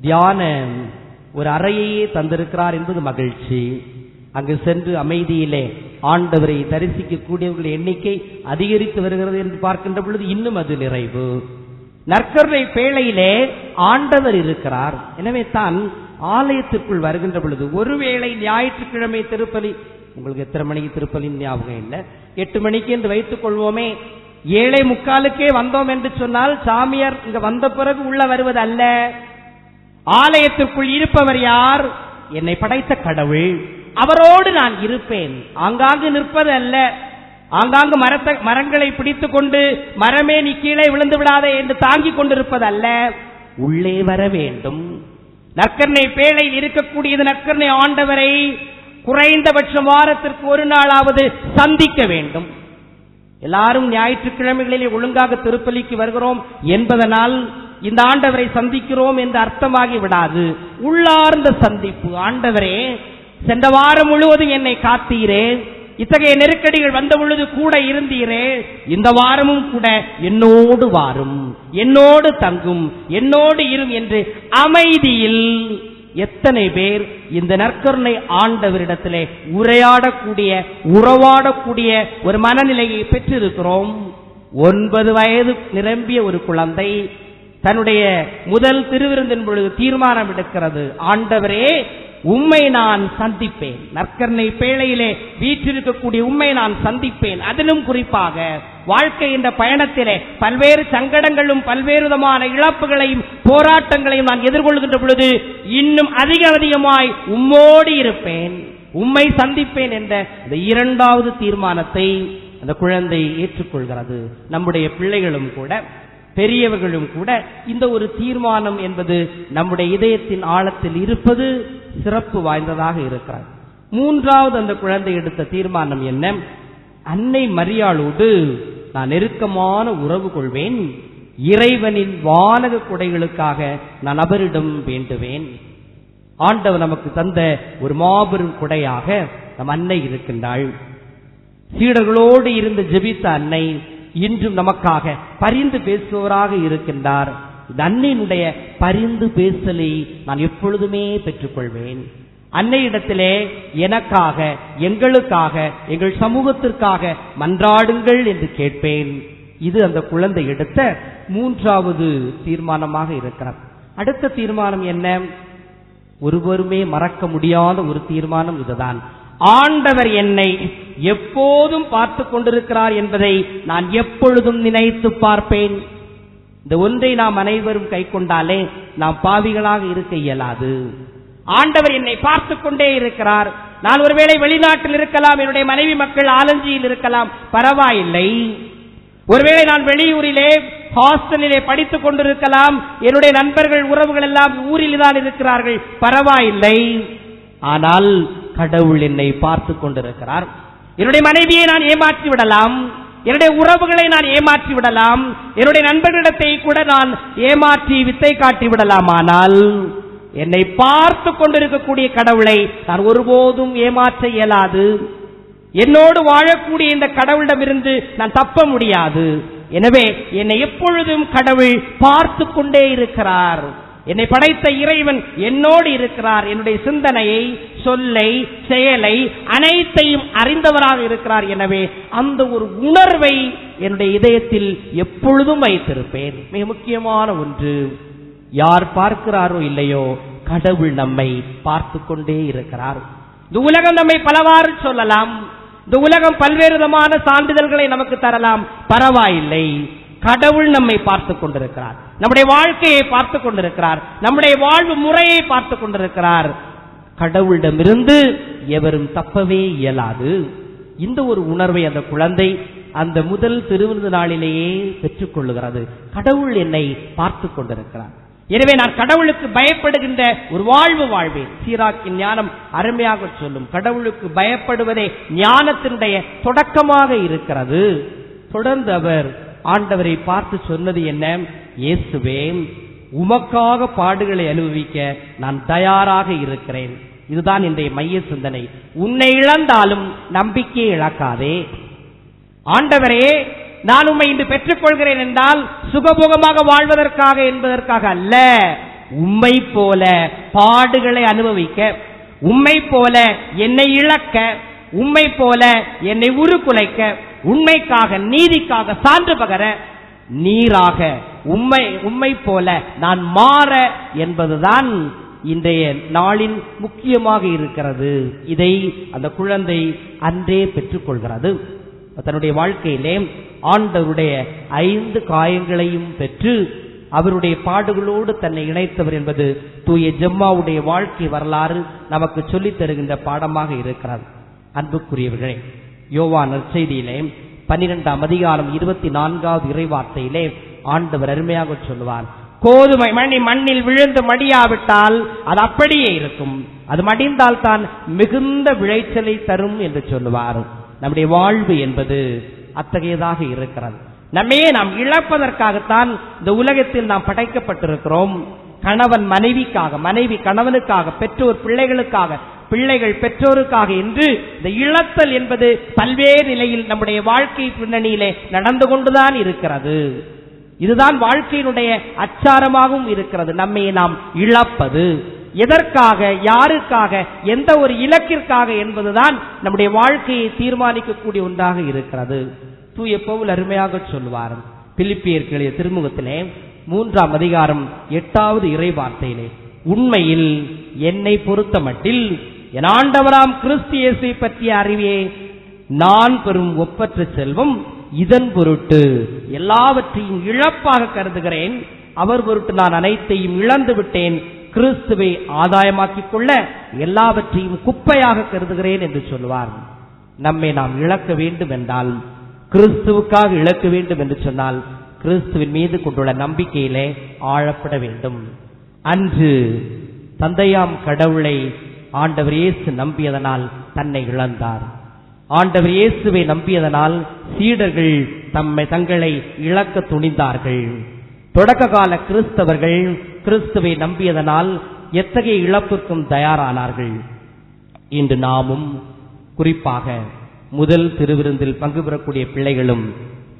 Speaker 7: தியான ஒரு அறையையே தந்திருக்கிறார் என்பது மகிழ்ச்சி. அங்கு சென்று அமைதியிலே ஆண்டவரை தரிசிக்கக்கூடியவர்கள் எண்ணிக்கை அதிகரித்து வருகிறது என்று பார்க்கின்ற பொழுது இன்னும் அது நிறைவு. நற்கருணை பேழையிலே ஆண்டவர் இருக்கிறார். எனவே தான் ஆலயத்திற்குள் வருகின்ற பொழுது ஒருவேளை ஞாயிற்றுக்கிழமை திருப்பலி, உங்களுக்கு எத்தனை மணிக்கு திருப்பலி ஞாபகம் இல்லை, 8 மணிக்கு என்று வைத்துக் கொள்வோமே, 7:45 வந்தோம் என்று சொன்னால் சாமியார் இங்க வந்த பிறகு உள்ள வருவது அல்ல. ஆலயத்திற்குள் இருப்பவர் யார்? என்னை படைத்த கடவுள். அவரோடு நான் இருப்பேன். ஆங்காங்கு நிற்பது அல்ல, ஆங்காங்கு மரங்களை பிடித்துக் கொண்டு மரமே நீ கீழே விழுந்து விடாதே என்று தாங்கிக் கொண்டிருப்பது அல்ல, உள்ளே வர வேண்டும். நற்கருணை பேழையில் இருக்கக்கூடியது நற்கருணை ஆண்டவரை குறைந்தபட்சம் வாரத்திற்கு ஒரு நாளாவது சந்திக்க வேண்டும். எல்லாரும் ஞாயிற்றுக்கிழமைகளிலே ஒழுங்காக திருப்பலிக்கு வருகிறோம் என்பதனால் இந்த ஆண்டவரை சந்திக்கிறோம் என்று அர்த்தமாகி விடாது. உள்ளார்ந்த சந்திப்பு. ஆண்டவரே, சென்ற வாரம் முழுவதும் என்னை காத்தீரே, இத்தகைய நெருக்கடிகள் வந்த பொழுது கூட இருந்தீரே, இந்த வாரமும் கூட என்னோடு வாரும், என்னோடு தங்கும், என்னோடு இரும் என்று அமைதியில் எத்தனை பேர் இந்த நற்கருணை ஆண்டவரிடத்திலே உரையாடக்கூடிய உறவாடக்கூடிய ஒரு மனநிலையை பெற்றிருக்கிறோம். 9 வயது நிரம்பிய ஒரு குழந்தை தன்னுடைய முதல் திருவிருந்தின் பொழுது தீர்மானம் எடுக்கிறது, ஆண்டவரே உம்மை நான் சந்திப்பேன், நற்கருணை பேழையிலே வீற்றிருக்கக்கூடிய உம்மை நான் சந்திப்பேன். அதிலும் குறிப்பாக வாழ்க்கை என்ற பயணத்திலே பல்வேறு சங்கடங்களும் பல்வேறு விதமான இழப்புகளையும் போராட்டங்களையும் நான் எதிர்கொள்கின்ற பொழுது இன்னும் அதிகமாய் உம்மோடு இருப்பேன், உம்மை சந்திப்பேன் என்ற இந்த 2வது தீர்மானத்தை அந்த குழந்தை ஏற்றுக்கொள்கிறது. நம்முடைய பிள்ளைகளும் கூட பெரியவர்களும் கூட இந்த ஒரு தீர்மானம் என்பது நம்முடைய இதயத்தின் ஆழத்தில் இருப்பது சிறப்பு வாய்ந்ததாக இருக்கிறது. 3வது அந்த குழந்தை எடுத்த தீர்மானம் என்ன? அன்னை மரியாளோடு நான் நெருக்கமான உறவு கொள்வேன், இறைவனின் வானக கொடைகளுக்காக நான் அவரிடம் வேண்டுவேன். ஆண்டவர் நமக்கு தந்த ஒரு மாபெரும் கொடையாக நம் அன்னை இருக்கின்றாள். சீடர்களோடு இருந்து ஜெபித்த அன்னை இன்றும் நமக்காக பரிந்து பேசுபவராக இருக்கின்றார். இந்த அன்னையினுடைய பரிந்து பேசலை நான் எப்பொழுதுமே பெற்றுக்கொள்வேன். அன்னையிடத்திலே எனக்காக, எங்களுக்காக, எங்கள் சமூகத்திற்காக மன்றாடுங்கள் என்று கேட்பேன். இது அந்த குழந்தை எடுத்த 3வது தீர்மானமாக இருக்கிறார். அடுத்த தீர்மானம் என்ன? ஒருவருமே மறக்க முடியாத ஒரு தீர்மானம் இதுதான். ஆண்டவர் என்னை எப்போதும் பார்த்து கொண்டிருக்கிறார் என்பதை நான் எப்பொழுதும் நினைத்து பார்ப்பேன். இந்த ஒன்றை நாம் அனைவரும் கை கொண்டாலே நாம் பாவிகளாக இருக்க இயலாது. ஆண்டவர் என்னை பார்த்து கொண்டே இருக்கிறார். நான் ஒருவேளை வெளிநாட்டில் இருக்கலாம், என்னுடைய மனைவி மக்கள் ஆலஞ்சியில் இருக்கலாம், பரவாயில்லை. ஒருவேளை நான் வெளியூரிலே ஹாஸ்டலிலே படித்துக் கொண்டிருக்கலாம், என்னுடைய நண்பர்கள் உறவுகள் எல்லாம் ஊரில் தான் இருக்கிறார்கள், பரவாயில்லை. ஆனால் கடவுள் என்னை பார்த்து கொண்டிருக்கிறார். என்னுடைய மனைவியை நான் ஏமாற்றி விடலாம், என்னுடைய உறவுகளை நான் ஏமாற்றி விடலாம், என்னுடைய நண்பர்களிடத்தை கூட நான் ஏமாற்றி வித்தை காட்டி விடலாம். ஆனால் என்னை பார்த்து கொண்டிருக்கக்கூடிய கடவுளை நான் ஒருபோதும் ஏமாற்ற இயலாது. என்னோடு வாழக்கூடிய இந்த கடவுளிடமிருந்து நான் தப்ப முடியாது. எனவே என்னை எப்பொழுதும் கடவுள் பார்த்து கொண்டே இருக்கிறார். என்னை படைத்த இறைவன் என்னோடு இருக்கிறார். என்னுடைய சிந்தனையை, சொல்லை, செயலை அனைத்தையும் அறிந்தவராக இருக்கிறார். எனவே அந்த ஒரு உணர்வை என்னுடைய இதயத்தில் எப்பொழுதும் வைத்திருப்பேன். மிக முக்கியமான ஒன்று, யார் பார்க்கிறாரோ இல்லையோ கடவுள் நம்மை பார்த்து கொண்டே இருக்கிறார். இந்த உலகம் நம்மை பலவாறு சொல்லலாம், இந்த உலகம் பல்வேறு விதமான சான்றிதழ்களை நமக்கு தரலாம், பரவாயில்லை. கடவுள் நம்மை பார்த்து கொண்டிருக்கிறார், நம்முடைய வாழ்க்கையை பார்த்து கொண்டிருக்கிறார், நம்முடைய வாழ்வு முறையை பார்த்து கொண்டிருக்கிறார். கடவுளிடமிருந்து எவரும் தப்பவே இயலாது. இந்த ஒரு உணர்வை அந்த குழந்தை அந்த முதல் திருவிருந்து நாளிலேயே பெற்றுக் கொள்ளுகிறது. கடவுள் என்னை பார்த்து கொண்டிருக்கிறார். எனவே நான் கடவுளுக்கு பயப்படுகின்ற ஒரு வாழ்வு வாழ்வேன். சீராக்கின் ஞானம் அருமையாக சொல்லும், கடவுளுக்கு பயப்படுவதே ஞானத்தினுடைய தொடக்கமாக இருக்கிறது. தொடர்ந்து அவர் ஆண்டவரை பார்த்து சொன்னது என்ன? இயேசுவே, உமக்காக பாடுகளை அனுபவிக்க நான் தயாராக இருக்கிறேன். இதுதான் இன்றைய மைய சிந்தனை. உன்னை இழந்தாலும் நம்பிக்கையை இழக்காதே. ஆண்டவரே, நான் உம்மை இன்று பெற்றுக்கொள்கிறேன் என்றால் சுகபோகமாக வாழ்வதற்காக என்பதற்காக அல்ல,
Speaker 8: உம்மை போல பாடுகளை அனுபவிக்க, உம்மை போல என்னை இழக்க, உம்மை போல என்னை உருக்குலைக்க, உண்மைக்காக நீதிக்காக சான்று பகர நீராக உம்மை போல நான் மாற என்பதுதான் இன்றைய நாளின் முக்கியமாக இருக்கிறது. இதை அந்த குழந்தை அன்றே பெற்றுக்கொள்கிறது. தன்னுடைய வாழ்க்கையிலே ஆண்டவருடைய 5 காயங்களையும் பெற்று அவருடைய பாடுகளோடு தன்னை இணைத்தவர் என்பது தூய ஜெம்மாவுடைய வாழ்க்கை வரலாறு நமக்கு சொல்லித் தருகின்ற பாடமாக இருக்கிறது. அன்புக்குரியவர்களே, யோவான் நற்செய்தியிலே 12ஆம் அதிகாரம் 24வது இறைவார்த்தையிலே ஆண்டவர் அருமையாக சொல்லுவார், கோதுமை மணி மண்ணில் விழுந்து மடியாவிட்டால் அது அப்படியே இருக்கும், அது மடிந்தால் தான் மிகுந்த விளைச்சலை தரும் என்று சொல்லுவார். நம்முடைய வாழ்வு என்பது அத்தகையதாக இருக்கிறது. நம்மையே நாம் இழப்பதற்காகத்தான் இந்த உலகத்தில் நாம் படைக்கப்பட்டிருக்கிறோம். கணவன் மனைவிக்காக, மனைவி கணவனுக்காக, பெற்றோர் பிள்ளைகளுக்காக, பிள்ளைகள் பெற்றோருக்காக என்று இந்த இழத்தல் என்பது பல்வேறு நிலையில் நம்முடைய வாழ்க்கை பின்னணியிலே நடந்து கொண்டுதான் இருக்கிறது. இதுதான் வாழ்க்கையினுடைய அச்சாரமாகவும் இருக்கிறது. நம்மை நாம் இழப்பது எதற்காக, யாருக்காக, எந்த ஒரு இலக்கிற்காக என்பதுதான் நம்முடைய வாழ்க்கையை தீர்மானிக்கக்கூடிய ஒன்றாக இருக்கிறது. தூய பவுல் அருமையாக சொல்வார் பிலிப்பியருக்கு எழுதிய திருமுகத்திலே 3ஆம் அதிகாரம் 8வது இறை வார்த்தையிலே, உண்மையில் என்னை பொறுத்த மட்டில் என் ஆண்டவராம் கிறிஸ்து இயேசுவை பற்றிய அறிவே நான் பெறும் ஒப்பற்ற செல்வம், இதன் பொருட்டு எல்லாவற்றையும் இழப்பாக கருதுகிறேன். அவர் பொருட்டு நான் அனைத்தையும் இழந்து விட்டேன், கிறிஸ்துவை ஆதாயமாக்கிக் கொள்ள எல்லாவற்றையும் குப்பையாக கருதுகிறேன் என்று சொல்வார். நம்மை நாம் இழக்க வேண்டும் என்றால், கிறிஸ்துவுக்காக இழக்க வேண்டும் என்று சொன்னால், கிறிஸ்துவின் மீது கொண்டுள்ள நம்பிக்கையிலே ஆழப்பட வேண்டும். அன்று தந்தையாம் கடவுளை ஆண்டவர் இயேசு நம்பியதனால் தன்னை இழந்தார். ஆண்டவர் இயேசுவை நம்பியதனால் சீடர்கள் தங்களை இழக்க துணிந்தார்கள். தொடக்க கால கிறிஸ்தவர்கள் கிறிஸ்துவை நம்பியதனால் எத்தகைய இழப்புக்கும் தயாரானார்கள். இன்று நாமும், குறிப்பாக முதல் திருவிருந்தில் பங்கு பெறக்கூடிய பிள்ளைகளும்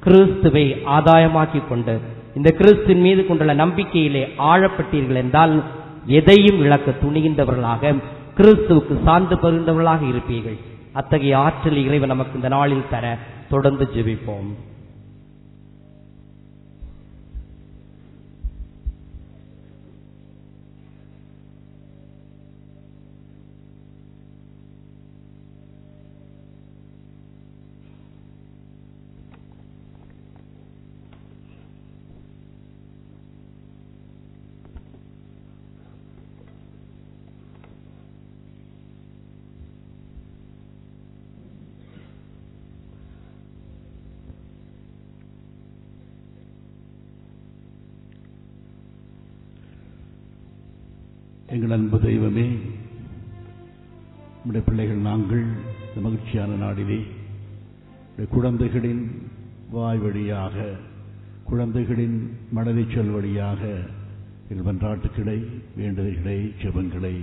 Speaker 8: கிறிஸ்துவை ஆதாயமாக்கிக் கொண்டு இந்த கிறிஸ்துவின் மீது கொண்டுள்ள நம்பிக்கையிலே ஆழப்பட்டீர்கள் என்றால் எதையும் இழக்க துணிகின்றவர்களாக, கிறிஸ்துவுக்கு சார்ந்து பெறுகின்றவர்களாக இருப்பீர்கள். அத்தகைய ஆற்றல் இறைவன் நமக்கு இந்த நாளில் தர தொடர்ந்து ஜெபிப்போம்.
Speaker 2: எங்கள் அன்பு தெய்வமே, நம்முடைய பிள்ளைகள் நாங்கள் இந்த மகிழ்ச்சியான நாடிலே குழந்தைகளின் வாய் வழியாக, குழந்தைகளின் மனதை சொல் வழியாக எங்கள் மன்றாட்டுக்களை, வேண்டுதல்களை, ஜெபங்களை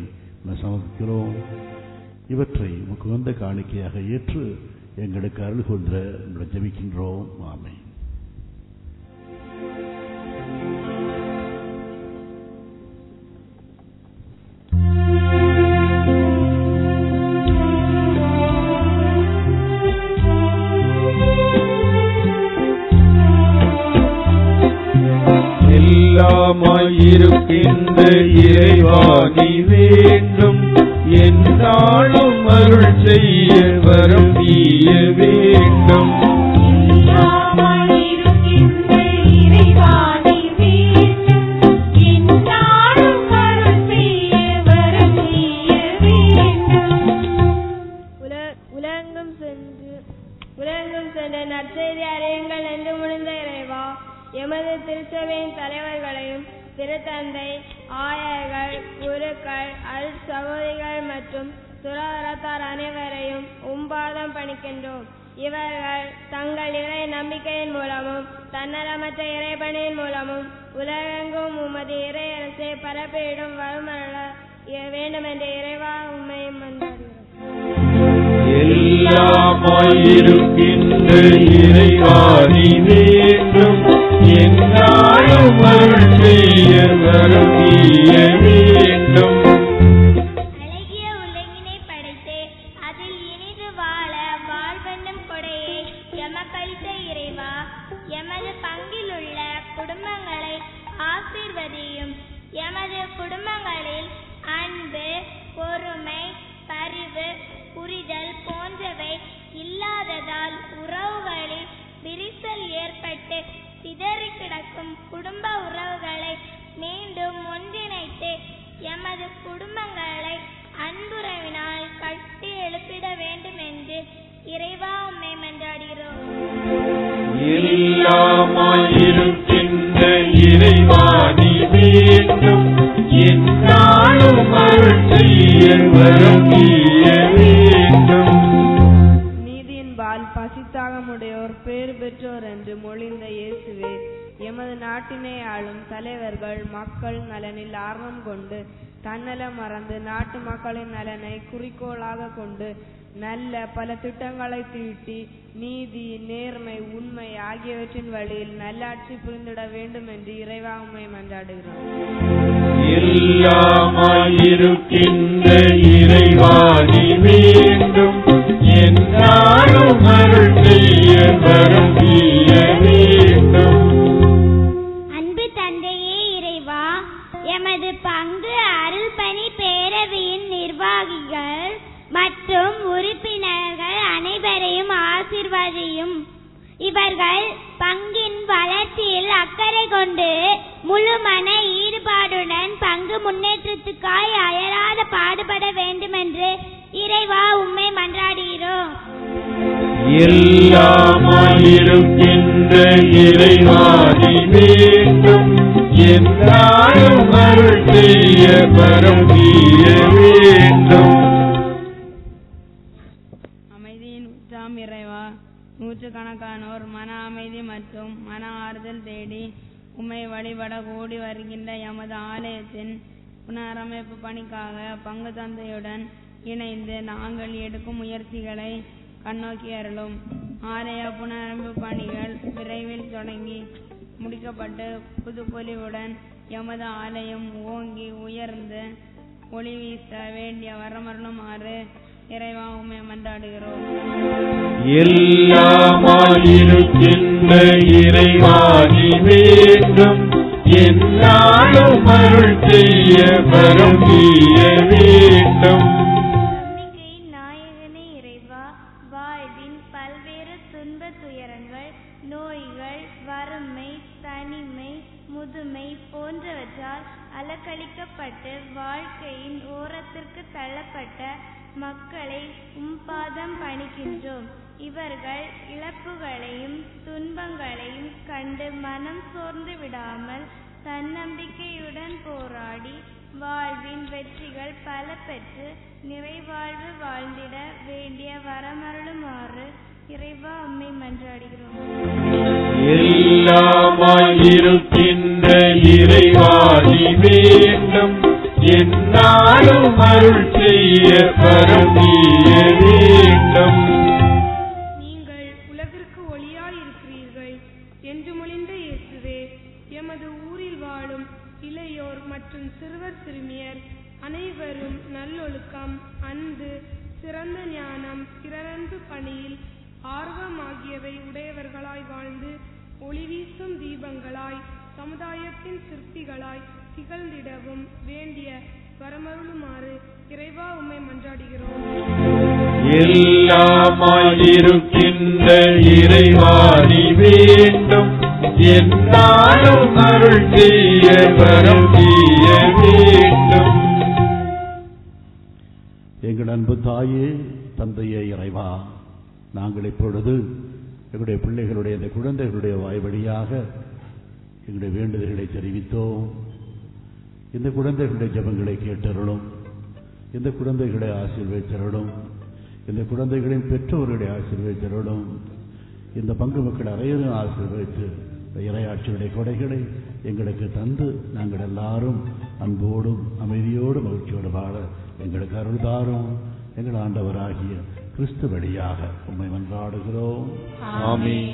Speaker 2: சமர்ப்பிக்கிறோம். இவற்றை உமக்கு வந்த காணிக்கையாக ஏற்று எங்களுக்கு அருள் கொன்ற உங்களை ஜெபிக்கின்றோம். ஆமென்.
Speaker 5: இருக்கின்ற இறைவாணி வேண்டும், என்னாலும் அருள் செய்ய வரம் நீய வேண்டும்.
Speaker 3: உலகம் சென்ற நற்செய்தி அறியுங்கள் என்று முடிந்த இறைவா, எமது திருச்சபையின் தலைவர்களையும் திருத்தந்தை, ஆயர்கள், குருக்கள், சகோதரிகள் மற்றும் துறவரத்தார் அனைவரையும் உம்பாதம் பணிக்கின்றோம். இவர்கள் தங்கள் இறை நம்பிக்கையின் மூலமும் தன்னலமற்ற இறைபணியின் மூலமும் உலகெங்கும் உமது இறை அரசை பரப்பிடும் வருமல்ல வேண்டும் என்ற இறைவா உம்மையும் மன்றாடுகிறோம்.
Speaker 5: எல்லாமாயிருக்கின்ற இறைவாணி வேண்டும், என்னாலும் அருள் செய்ய வரம் நீய வேண்டும்.
Speaker 4: அழகிய உலகினை படைத்து அதில் இனிது வாழ வாழ்வென்னும் கொடையை எமக்களித்த இறைவா, எமது பங்கிலுள்ள குடும்பங்களை ஆசீர்வதியும். எமது குடும்பங்களில் அன்பு, பொறுமை, பரிவு, புரிதல் போன்றவை இல்லாததால் உறவுகளில் விரிசல் ஏற்பட்டு சிதறி கிடக்கும் குடும்ப உறவுகளை மீண்டும் ஒன்றிணைத்து எமது குடும்பங்களை அன்புறவினால் கட்டி எழுப்பிட வேண்டும் என்று இறைவா உம்மை மன்றாடுகிறோம்.
Speaker 5: எல்லாமாயிருக்கின்ற இறைவா நீ வேண்டும், என்னாலும் அருள் செய்ய வரம் நீய வேண்டும்.
Speaker 3: நீதியின்பால் பசித்தாகமுடையோர் பேறு பெற்றோர் என்று மொழிந்த இயேசுவே, எமது நாட்டினை ஆளும் தலைவர்கள் மக்கள் நலனில் ஆர்வம் கொண்டு தன்னலம் மறந்து நாட்டு மக்களின் நலனை குறிக்கோளாக கொண்டு நல்ல பல திட்டங்களை தீட்டி நீதி, நேர்மை, உண்மை ஆகியவற்றின் வழியில் நல்லாட்சி புரிந்திட வேண்டும் என்று இறைவா உம்மை மன்றாடுகிறோம்.
Speaker 5: எல்லாமாயிருக்கின்ற இறைவா நீ வேண்டும், என்னாலும் அருள் செய்ய வரம் நீய வேண்டும்.
Speaker 4: அன்பு தந்தையே இறைவா, எமது பங்கு அருள் பணி பேரவையின் நிர்வாகிகள் மற்றும் உறுப்பினர்கள் அனைவரையும் ஆசீர்வதியும். இவர்கள் பங்கின் வளர்ச்சியில் அக்கறை கொண்டு முழு மன ஈடுபாடுடன் பங்கு முன்னேற்றத்துக்காய் அயராத பாடுபட வேண்டும் என்று இறைவா உம்மை மன்றாடுகிறோம்.
Speaker 5: எல்லாமாயிருக்கின்ற இறைவா நீ வேண்டும், என்னாலும் அருள் செய்ய வரம் நீய வேண்டும்.
Speaker 3: அமைதியின் உற்றாம் இறைவா, நூற்றுக்கணக்கானோர் மன அமைதி மற்றும் மன ஆறுதல் தேடி உம்மை வழிபட கூடி வருகின்ற எமது ஆலயத்தின் புனரமைப்பு பணிக்காக பங்கு தந்தையுடன் இணைந்து நாங்கள் எடுக்கும் முயற்சிகளை கண்ணோக்கி அருளும். ஆலய புனரமைப்பு பணிகள் விரைவில் தொடங்கி முடிக்கப்பட்டு புதுப்பொலிவுடன் எமது ஆலயம் ஓங்கி உயர்ந்து ஒளி வீச வேண்டிய வரமருளுமாறு இறைவா உம்மை மன்றாடுகிறோம்.
Speaker 5: எல்லாமாயிருக்கின்ற இறைவா நீ வேண்டும், என்னாலும் அருள் செய்ய வரம் நீய வேண்டும்.
Speaker 4: நம்பிக்கையின் நாயகனே இறைவா, வாழ்வின் பல்வேறு துன்ப துயரங்கள், நோய்கள், வறுமை, தனிமை, முதுமை போன்றவற்றால் அலக்களிக்கப்பட்டு வாழ்க்கையின் ஓரத்திற்கு தள்ளப்பட்ட மக்களை உம்பாதம் பணிக்கின்றோம். இவர்கள் இழப்புகளையும் துன்பங்களையும் கண்டு மனம் சோர்ந்து விடாமல் தன்னம்பிக்கையுடன் போராடி வாழ்வின் வெற்றிகள் பல பெற்று நிறைவாழ்வு வாழ்ந்திட வேண்டிய வரமருளுமாறு இறைவா உம்மை மன்றாடுகிறோம்.
Speaker 5: எல்லாமாயிருக்கின்ற இறைவா நீ வேண்டும், என்னாலும் அருள் செய்ய வரம் நீய வேண்டும்.
Speaker 3: நீங்கள் உலகிற்கு ஒளியாயிருக்கிறீர்கள் என்று மொழிந்த இயேசுவே, எமது ஊரில் வாழும் இளையோர் மற்றும் சிறுவர் சிறுமியர் அனைவரும் நல்லொழுக்கம், அன்பு, சிறந்த ஞானம், பிறரன்பு பணியில் ஆர்வம் ஆகியவை உடையவர்களாய் வாழ்ந்து ஒளி வீசும் தீபங்களாய் சமுதாயத்தின் சிற்பிகளாய் திகழ்ந்திடவும் வேண்டிய வரமருளுமாறு இறைவா உம்மை மன்றாடுகிறோம்.
Speaker 5: எல்லாமாயிருக்கின்ற இறைவா நீ வேண்டும், என்னாலும் அருள் செய்ய வரம் நீய வேண்டும்.
Speaker 2: எங்கள் அன்பு தாயே, தந்தையே இறைவா, நாங்கள் இப்பொழுது எங்களுடைய பிள்ளைகளுடைய இந்த குழந்தைகளுடைய வாய் வழியாக எங்களுடைய வேண்டுதல்களை தெரிவித்தோம். இந்த குழந்தைகளுடைய ஜெபங்களை கேட்டருளும், இந்த குழந்தைகளை ஆசீர்வதித்தருளும், இந்த குழந்தைகளின் பெற்றோர்களை ஆசீர்வதித்தருளும், இந்த பங்கு மக்கள் அனைவரும் ஆசீர்வதித்து இறையாட்சியுடைய கொடைகளை எங்களுக்கு தந்து நாங்கள் எல்லாரும் அன்போடும் அமைதியோடும் மகிழ்ச்சியோடு வாழ எங்களுக்கு அருள் தாரும். எங்கள் ஆண்டவராகிய கிறிஸ்து வழியாக உம்மை மன்றாடுகிறோம்.
Speaker 5: ஆமென்.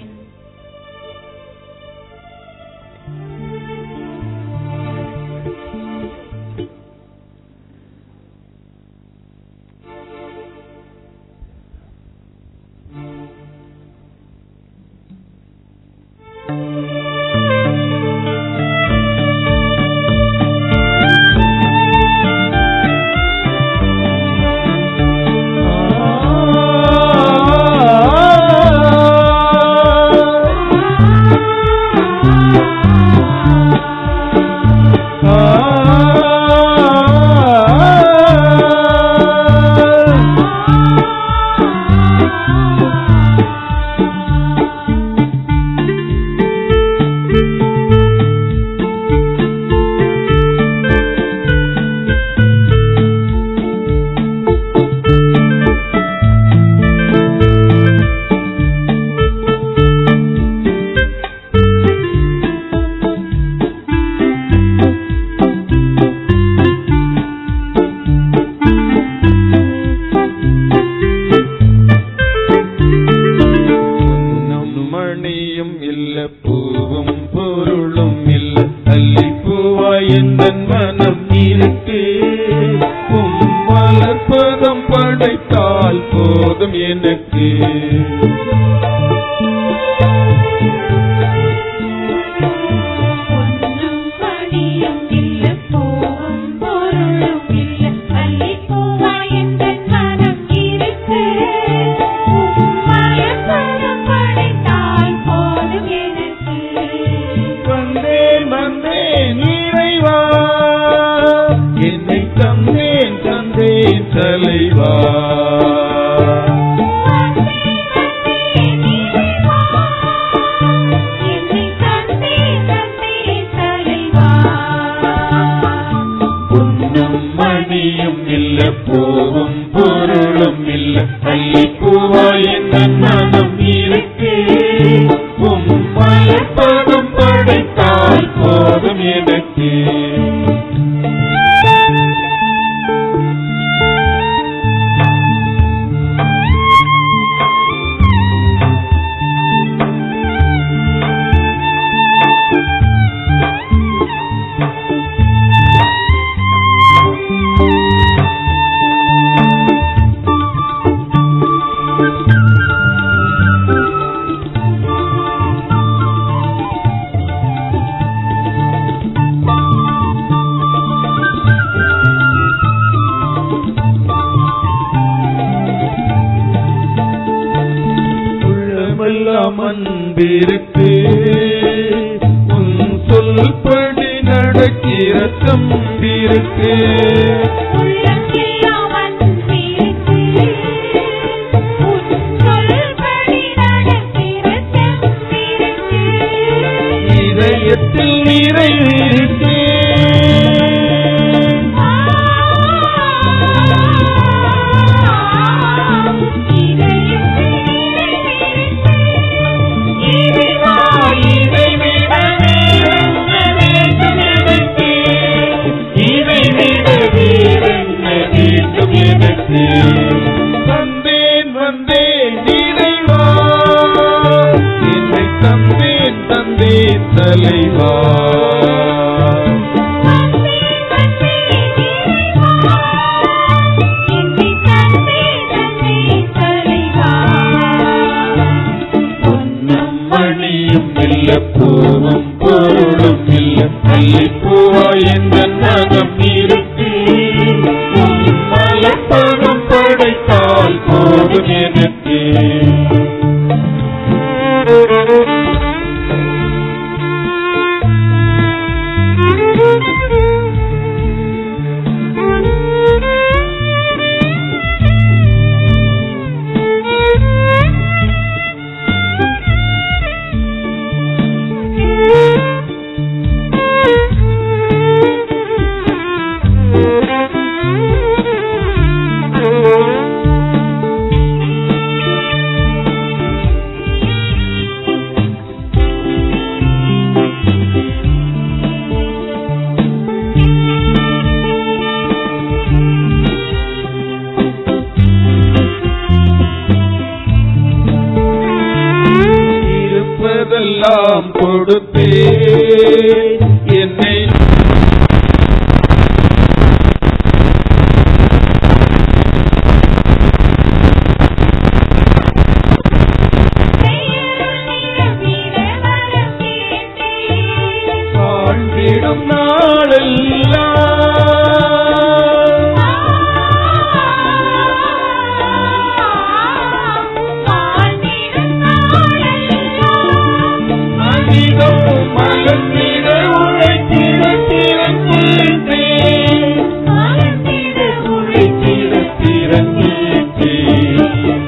Speaker 5: பூவாய் இந்த மனம் இருக்கு, மலர்பதம் படைத்தால் போதும் எனக்கு. தலைவா பொன்னும் மணியும் இல்ல, பூவும் பொருளும் இல்ல, அல்லிப்பூவாய் இந்த மனம் இருக்கு, மலர்பதம் படைத்தால் போதும் எனக்கு. அன்பிருக்கு, உன் சொல்படி நடக்கிற தம்பிருக்கு, இதயத்தில் நிறைவிருக்கு, வந்தேன் வந்தேன் நிறைவா, என்னை தந்தேன் தந்தேன் தலைவா. பொன்னும் மணியும் இல்ல, பூவும் பொருளும் இல்ல, அல்லிப்பூவாய் இந்த மனம் இருக்கு, மலர்பதம் படைத்தால் போதும் எனக்கு. இருப்பதெல்லாம் கொடுத்தே என்னை வாழ்ந்திடும் நாளெல்லாம்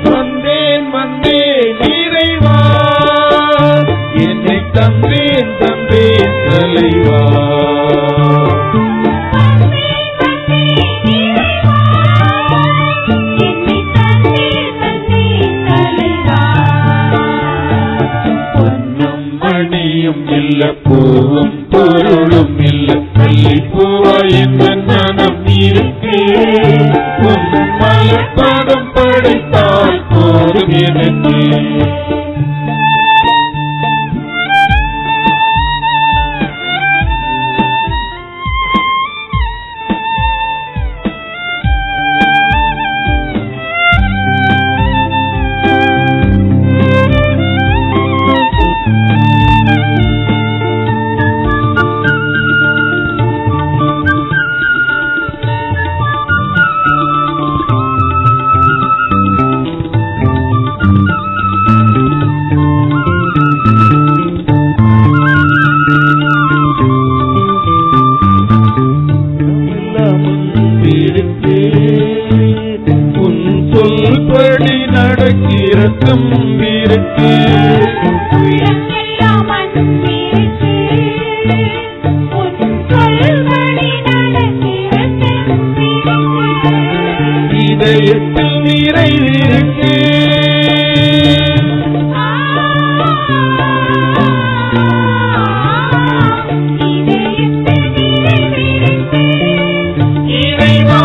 Speaker 5: வந்தேன் வந்தேன் நிறைவா, என்னை தந்தேன் தந்தேன் தலைவா. பொன்னும் மணியும் இல்ல, பூவும் பொருளும் இல்ல, அல்லிப்பூவாய் இந்த மனம் இருக்கு, மலர்பதம் படைத்தால் போதும் எனக்கு. இதயத்தில் நிறைவிருக்கு. இறைவா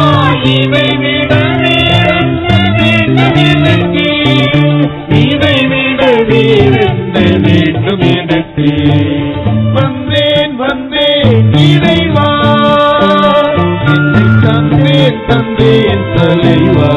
Speaker 5: இதை விட வேறென்ன வேண்டும் எனக்கு, இதை விட வேறென்ன வேண்டும் எனக்கு. வந்தேன் வந்தேன் இறைவா, என்னை தந்தேன் தந்தேன் தலைவா.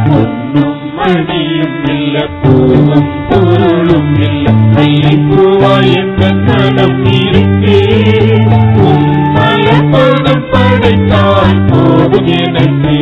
Speaker 5: பொன்னும் மணியும் இல்ல, பூவும் பொருளும் இல்ல, மல்லிப்பூவாய் என்ற மனம் இருக்கு. மலப்பழம் படைத்தால் போதும் எனக்கு.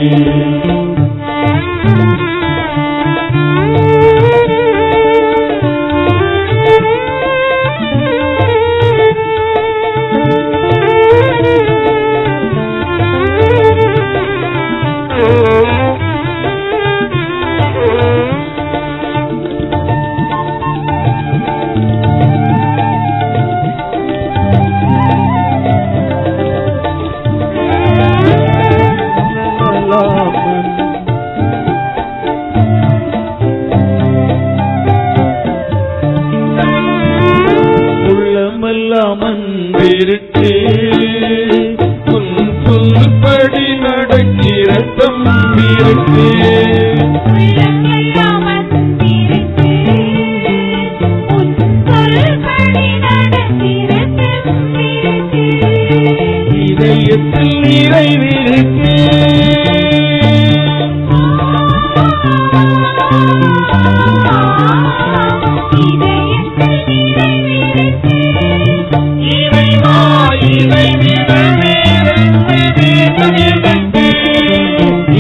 Speaker 5: உள்ளமெல்லாம் அன்பிருக்கு, உன் சொல்படி நடக்கிற தம்பிருக்கு. இதயத்தில் நிறைவிருக்கு. இறைவா இதை விட வேறென்ன வேண்டும் எனக்கு,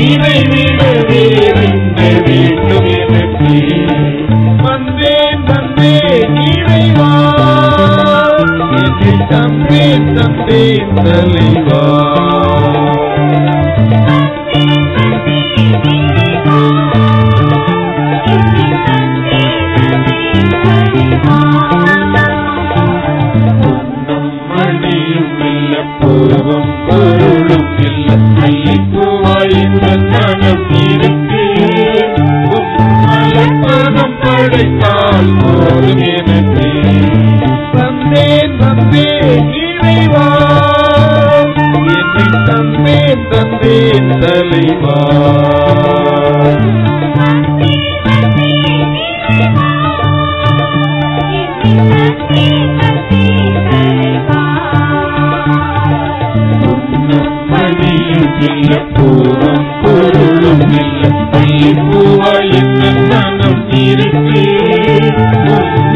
Speaker 5: இதை விட வேறென்ன வேண்டும் எனக்கு. வந்தேன் வந்தேன் இறைவா, என்னை தந்தேன் தந்தேன் தலைவா. பொன்னும் மணியும் இல்ல, பூவும் பொருளும் இல்ல, மல்லிப்பூவாய் என்ற மனம் இருக்கு. மலப்பழம் படைத்தால் போதும் எனக்கு. வந்தேன் வந்தேன் இறைவா, என்னை தந்தேன் தந்தேன் தலைவா. மணியும் இல்ல, பூவும் பொருளும் இல்ல, மல்லிப்பூவாய் என்ற மனம் இருக்கு.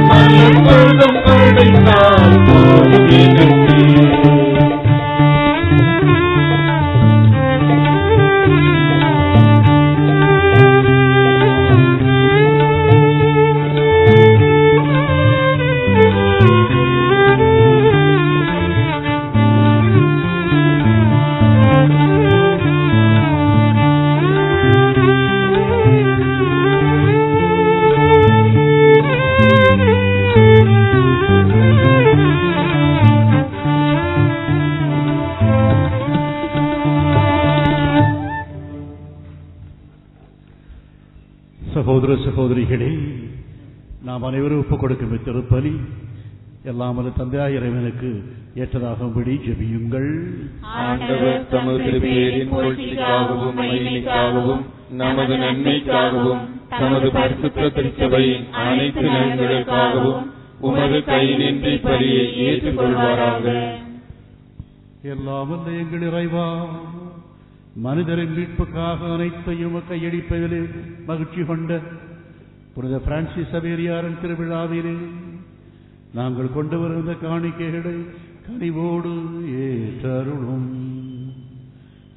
Speaker 5: மலப்பழம் படைத்தால் போதும் எனக்கு.
Speaker 2: சகோதர சகோதரிகளே, நாம் அனைவரும் ஒப்புக் கொடுக்கும் இத்திருப்பலி எல்லாம் வல்ல தந்தையாய் இறைவனுக்கு ஏற்றதாகும்படி ஜெபியுங்கள்.
Speaker 1: ஆண்டவர் தமது திருப்பேரின் புகழ்ச்சிக்காகவும் மகிமைக்காகவும் நமது நன்மைக்காகவும் தமது பரிசுத்த திருச்சபையின் அனைத்து நன்மைகளுக்காகவும் உமது கையினின்றி பலியை ஏற்றுக்கொள்வாராக.
Speaker 2: எல்லாம் வல்ல எங்கள் இறைவா, மனிதரின் மீட்புக்காக அனைத்தையும் கையடிப்பதிலே மகிழ்ச்சி கொண்ட புனித பிரான்சிஸ் சவேரியாரின் திருவிழாவிலே நாங்கள் கொண்டு வருகின்ற காணிக்கைகளை கனிவோடு ஏற்றருளும்.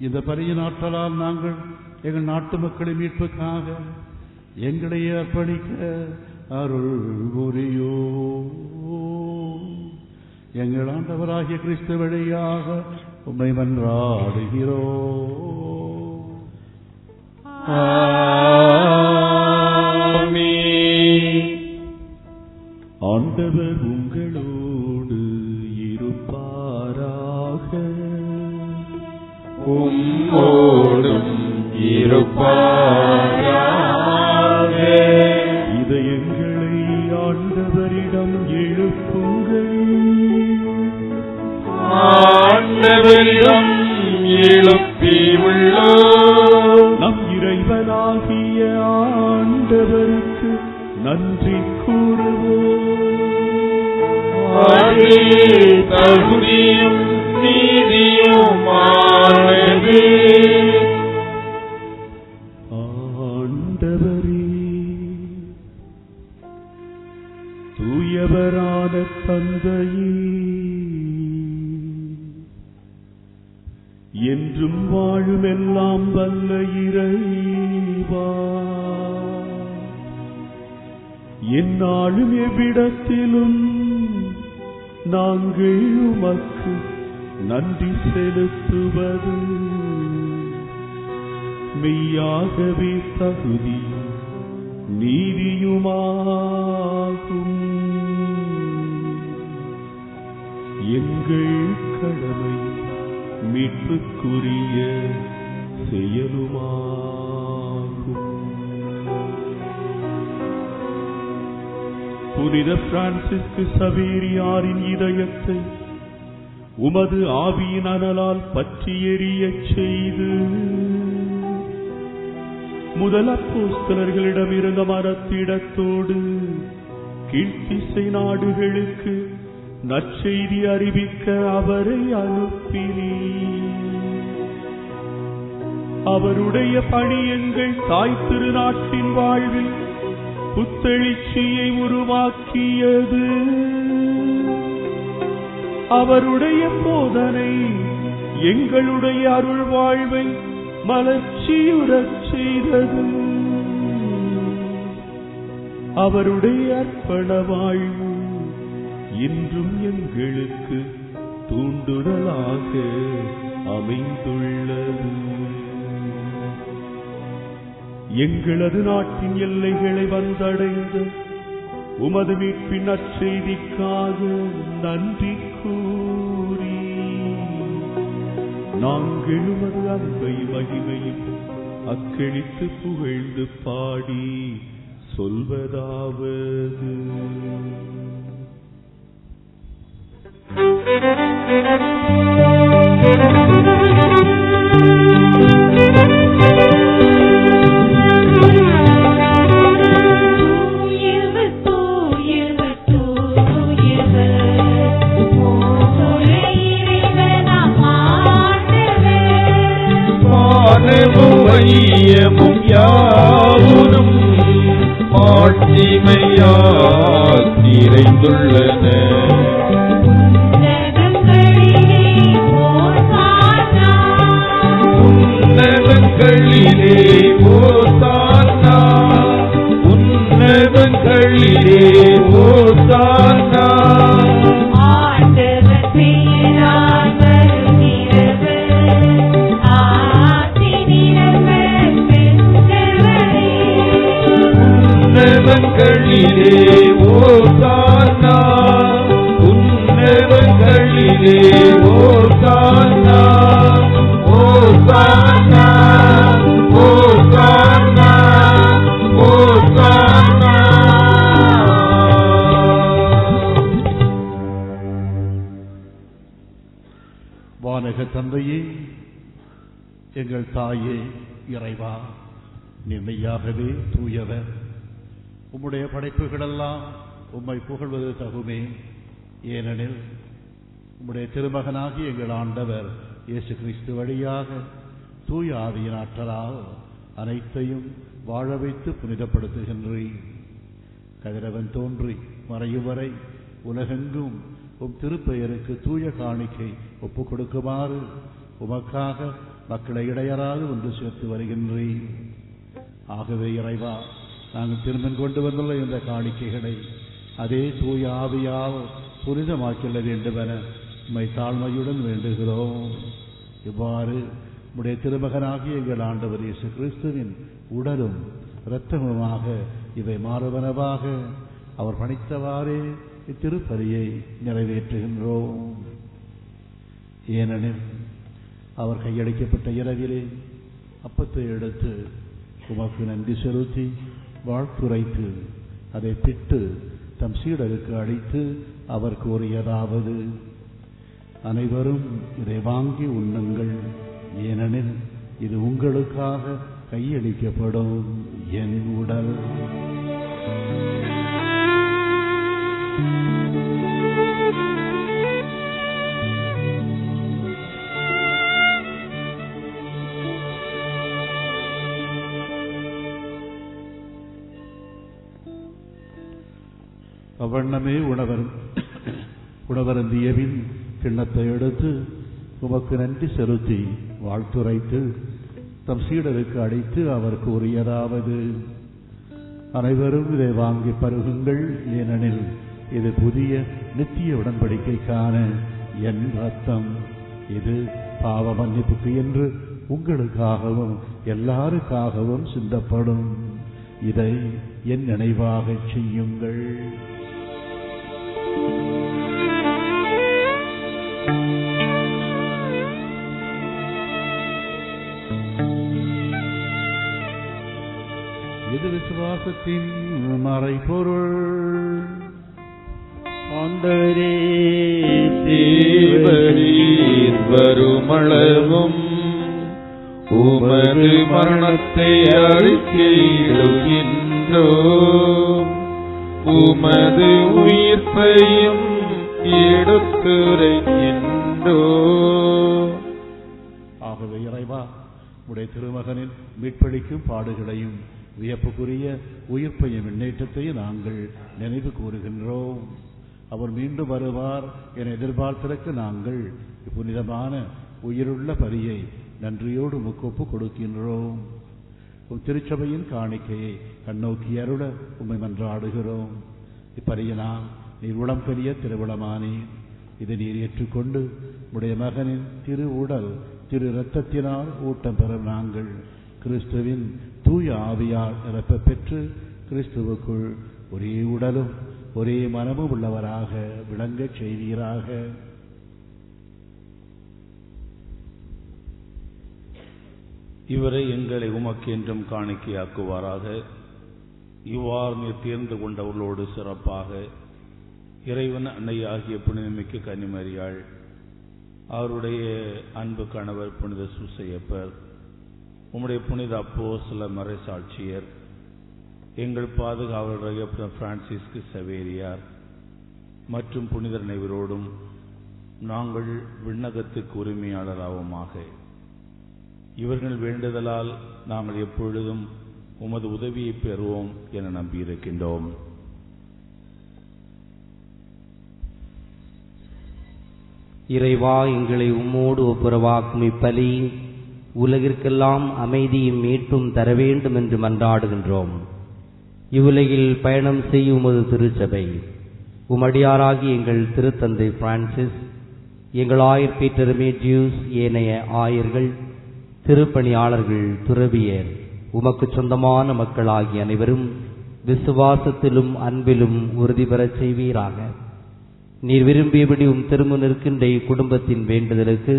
Speaker 2: இந்த பலியின் ஆற்றலால் நாங்கள் எங்கள் நாட்டு மக்களின் மீட்புக்காக எங்களை அர்ப்பணிக்க அருள் புரியோ. எங்கள் ஆண்டவராகிய கிறிஸ்து வழியாக உம்மை மன்றாடுகிறோ. ஆண்டவர் உங்களோடு இருப்பாராக.
Speaker 5: உம்மோடும் இருப்பாராக.
Speaker 2: இதயங்களை ஆண்டவரிடம் எழுப்புங்கள்.
Speaker 5: ஆண்டவரிடம் எழுப்பியுள்ளோம்.
Speaker 2: நம் இறைவனாகிய ஆண்டவருக்கு நன்றி கூறுவோம்.
Speaker 5: அது தகுதியும் நீதியுமானது.
Speaker 2: ஆண்டவரே, தூயவரான தந்தையே, என்றும் வாழுமெல்லாம் வல்ல இறைவா, எந்நாளும் எவ்விடத்திலும் நாங்கள் உமக்கு நன்றி செலுத்துவது மெய்யாகவே தகுதி நீதியுமாகும். எங்கள் கடமை மீட்புக்குரிய செயலுமாகும். புனித பிரான்சிஸ்கு சவேரியாரின் இதயத்தை உமது ஆவியின் அனலால் பற்றி எரியச் செய்து முதல் அப்போஸ்தலர்களிடமிருந்த மரத்திடத்தோடு கீழ்த்திசை நாடுகளுக்கு நற்செய்தி அறிவிக்க அவரை அனுப்பினீர். அவருடைய பணி எங்கள் தாய் திருநாட்டின் வாழ்வில் புத்தெழுச்சியை உருவாக்கியது. அவருடைய போதனை எங்களுடைய அருள் வாழ்வை மலர்ச்சியுறச் செய்தது. அவருடைய அர்ப்பண வாழ்வு இன்றும் எங்களுக்கு தூண்டுதலாக அமைந்துள்ளது. எங்களது நாட்டின் எல்லைகளை வந்தடைந்த உமது மீட்பின் நற்செய்திக்காக நன்றி கூறி நாங்கள் உமது அன்பை மகிமையில் அக்களித்து புகழ்ந்து பாடி சொல்வதாவது:
Speaker 5: மையமும் யாவரும் ஆட்சிமையால் நிறைந்துள்ளன. உன்னதங்களிலே ஓசானா, உன்னதங்களிலே ஓசானா. உன்னதங்களிலே ஓசானா, உன்னதங்களிலே ஓசானா, ஓசானா, ஓசானா, ஓசானா.
Speaker 2: வானக தந்தையே, எங்கள் தாயே இறைவா, மெய்யாகவே தூயவர். உம்முடைய படைப்புகளெல்லாம் உம்மை புகழ்வது தகுமே. ஏனெனில் உம்முடைய திருமகனாகி எங்கள் ஆண்டவர் இயேசு கிறிஸ்து வழியாக தூய ஆவியின் ஆற்றலால் அனைத்தையும் வாழ வைத்து புனிதப்படுத்துகின்றீர். கதிரவன் தோன்றி மறையும் வரை உலகெங்கும் உம் திருப்பெயருக்கு தூய காணிக்கை ஒப்புக் கொடுக்குமாறு உமக்காக மக்களை இடையறாது ஒன்று சேர்த்து வருகின்றீர். ஆகவே இறைவா, நாங்கள் திரும்ப கொண்டு வந்துள்ள இந்த காணிக்கைகளை அதே தூய ஆவியால் புனிதமாக்கிட வேண்டுமென உம்மை தாழ்மையுடன் வேண்டுகிறோம். இவ்வாறு உம்முடைய திருமகனாகிய எங்கள் ஆண்டவர் இயேசு கிறிஸ்துவின் உடலும் இரத்தமுமாக இவை மாறுவனவாக அவர் பணித்தவாறே இத்திருப்பலியை நிறைவேற்றுகின்றோம். ஏனெனில் அவர் கையளிக்கப்பட்ட இரவிலே அப்பத்தை எடுத்து உமக்கு நன்றி செலுத்தி வாழ்த்துரைத்து அதை பிட்டு தம் சீடருக்கு அளித்து அவர் கூறியதாவது: அனைவரும் இதை வாங்கி உண்ணுங்கள், ஏனெனில் இது உங்களுக்காக கையளிக்கப்படும் என் உடல். அவ்வண்ணமே உணவருந்தியபின் கிண்ணத்தை எடுத்து உமக்கு நன்றி செலுத்தி வாழ்த்துரைத்து தம் சீடருக்கு அளித்து அவர் கூறியதாவது: அனைவரும் இதை வாங்கி பருகுங்கள், ஏனெனில் இது புதிய நித்திய உடன்படிக்கைக்கான என் ரத்தம். இது பாவ மன்னிப்புக்கு என்று உங்களுக்காகவும் எல்லாருக்காகவும் சிந்தப்படும். இதை என் நினைவாக செய்யுங்கள். இது விசுவாசத்தின் மறைபொருள்.
Speaker 5: ஆண்டவரே, தேவரீர் வருமளவும் உமது மரணத்தை அறிக்கையிடுகின்றோம், உமது உயிர்ப்பையும் எடுத்துரைக்கின்றோம்.
Speaker 2: ஆகவே இறைவா, உடைய திருமகனின் மீட்பளிக்கும் பாடுகளையும் வியப்புக்குரிய உயிர்ப்பையும் முன்னேற்றத்தையும் நாங்கள் நினைவு கூறுகின்றோம். அவர் மீண்டும் வருவார் என எதிர்பார்த்திருக்க நாங்கள் புனிதமான உயிருள்ள பலியை நன்றியோடு முக்கொப்பு கொடுக்கின்றோம். திருச்சபையின் காணிக்கையை கண்ணோக்கி அருள உம்மை மன்றாடுகிறோம். இப்பலியினால் நீர் உளம் பெரிய திருவிழமானீர். இதை நீர் ஏற்றுக்கொண்டு உடைய மகனின் திரு உடல் திரு இரத்தத்தினால் ஊட்டம் பெறும் நாங்கள் கிறிஸ்துவின் தூய ஆவியால் நிரப்ப பெற்று கிறிஸ்துவுக்குள் ஒரே உடலும் ஒரே மனமும் உள்ளவராக விளங்கச் செய்வீராக.
Speaker 9: இவரை எங்களை உமக்கு என்றும் காணிக்கையாக்குவாராக. இவ்வாறு நீர் தேர்ந்து கொண்டவர்களோடு சிறப்பாக இறைவன் அன்னை ஆகிய புனிதமிக்க கன்னிமரியாள், அவருடைய அன்பு கணவர் புனித சூசையப்பர், உம்முடைய புனித அப்போஸ்தலர் மறைசாட்சியர், எங்கள் பாதுகாவலராகிய பிரான்சிஸ்கு சவேரியார் மற்றும் புனிதர் அனைவரோடும் நாங்கள் விண்ணகத்துக்கு உரிமையாளராவோமாக. இவர்கள் வேண்டுதலால் நாங்கள் எப்பொழுதும் உமது உதவியை பெறுவோம் என நம்பியிருக்கின்றோம்.
Speaker 7: இறைவா, எங்களை உம்மோடு ஒப்புரவாக்கும் இப்பலி உலகிற்கெல்லாம் அமைதியும் மீட்பும் தர வேண்டும் என்று மன்றாடுகின்றோம். இவ்வுலகில் பயணம் செய்யும் உமது திருச்சபை, உமடியாராகி எங்கள் திருத்தந்தை பிரான்சிஸ், எங்கள் ஆயர் பீட்டர் மேத்யூஸ், ஏனைய ஆயர்கள், திருப்பணியாளர்கள், துறவியர், உமக்கு சொந்தமான மக்களாகிய அனைவரும் விசுவாசத்திலும் அன்பிலும் உறுதி பெறச் செய்வீராக. நீர் விரும்பியபடி திரும்ப நிற்கின்ற குடும்பத்தின் வேண்டுதலுக்கு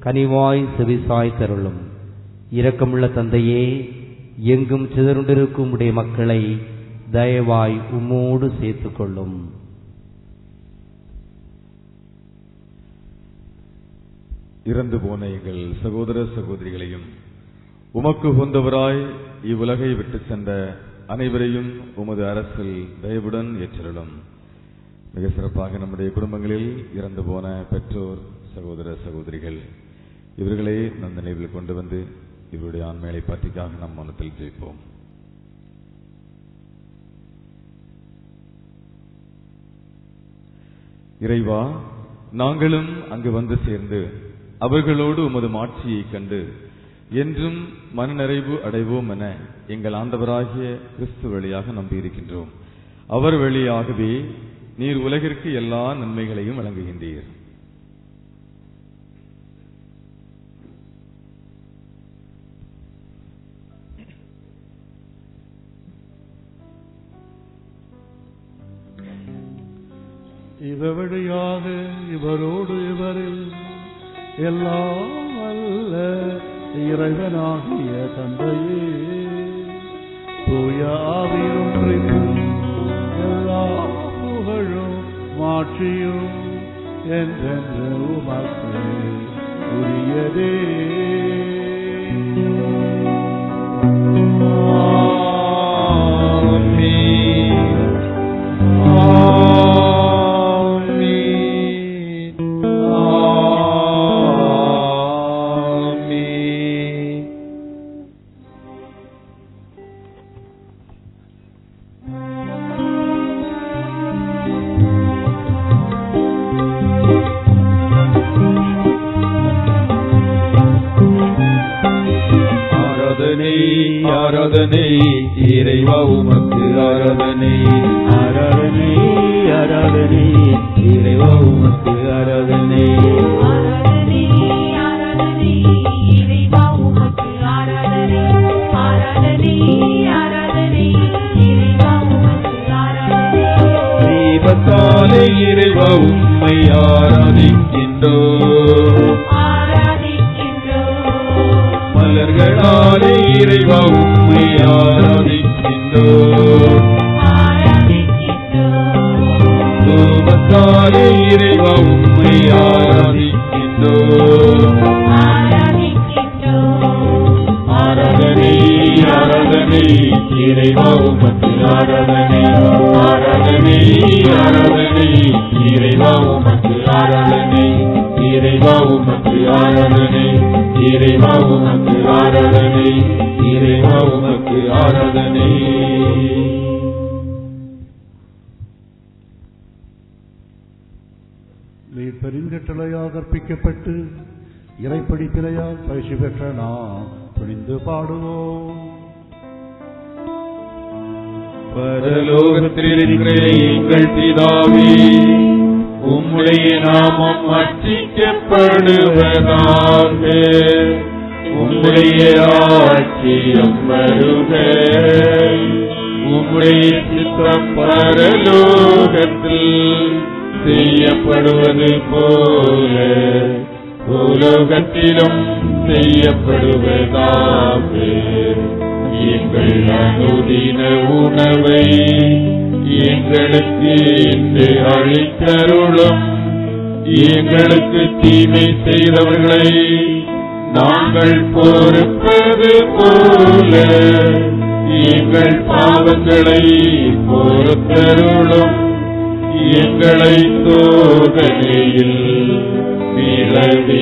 Speaker 7: கனிவாய் செவிசாய் தருளும். இரக்கமுள்ள தந்தையே, எங்கும் சிதறுண்டிருக்கும் உடைய மக்களை தயவாய் உம்மோடு சேர்த்துக் கொள்ளும்.
Speaker 1: இறந்து போன எங்கள் சகோதர சகோதரிகளையும் உமக்கு உகந்தவராய் இவ்வுலகை விட்டு சென்ற அனைவரையும் உமது அரசில் தயவுடன் ஏற்றருளும். மிக சிறப்பாக நம்முடைய குடும்பங்களில் இறந்து போன பெற்றோர், சகோதர சகோதரிகள், இவர்களை நம் நினைவில் கொண்டு வந்து இவருடைய ஆண்மையை பற்றிக்காக நம் மனத்தில் ஜெயிப்போம். இறைவா, நாங்களும் அங்கு வந்து சேர்ந்து அவர்களோடு உமது மாட்சியை கண்டு என்றும் மனநிறைவு அடைவோம் என எங்கள் ஆண்டவராகிய கிறிஸ்து வழியாக நம்பியிருக்கின்றோம். அவர் வழியாகவே நீர் உலகிற்கு எல்லா நன்மைகளையும் வழங்குகின்றீர்.
Speaker 2: இவர் வழியாக இவரோடு இவரில் எல்லாம் அல்ல இறைவனாகிய தந்தையே தூய ஆவியொன்றில் எல்லா புகழும் மாட்சியும் என்றென்று உமக்கு உரியதே.
Speaker 5: ஆராதனை இறைவா உமக்கு ஆராதனை, ஆராதனை ஆராதனை இறைவா உமக்கு ஆராதனை,
Speaker 10: ஆராதனை ஆராதனை இறைவா உமக்கு ஆராதனை, ஆராதனை ஆராதனை இறைவா உமக்கு ஆராதனை.
Speaker 5: தீபத்தாலே இறைவா உம்மை ஆராதிக்கின்றோம், மலர்களாலே இறைவா உம்மை ஆராதிக்கின்றோம், தூபத்தாலே இறைவா உம்மை ஆராதிக்கின்றோம். ஆராதனை ஆராதனை இறைவா உமக்கு ஆராதனை, ஆராதனை ஆராதனை இறைவா உமக்கு ஆராதனை, இறைவா உமக்கு ஆராதனை, இறைவா உமக்கு ஆராதனை, இறைவா உமக்கு ஆராதனை.
Speaker 2: பெருங்கட்டளையாக கற்பிக்கப்பட்டு இறைப்படிப்பினையால் பயிற்சி பெற்ற நாம் துணிந்து பாடுவோம்.
Speaker 5: பரலோகத்தில் இருக்கிற எங்கள் பிதாவே, உம்முடைய நாமம் அர்ச்சிக்கப்படுவதாக, உம்முடைய ராஜ்யம் வருக, உம்முடைய சித்தம் பரலோகத்தில் செய்யப்படுவது போல பூலோகத்திலும் செய்யப்படுவதாக. எங்கள் அனுதின உணவை எங்களுக்கு இன்று அளித்தருளும், எங்களுக்கு தீமை செய்தவர்களை நாங்கள் பொறுப்பது போல எங்கள் பாவங்களை பொறுத்தருளும், எங்களை சோதனையில்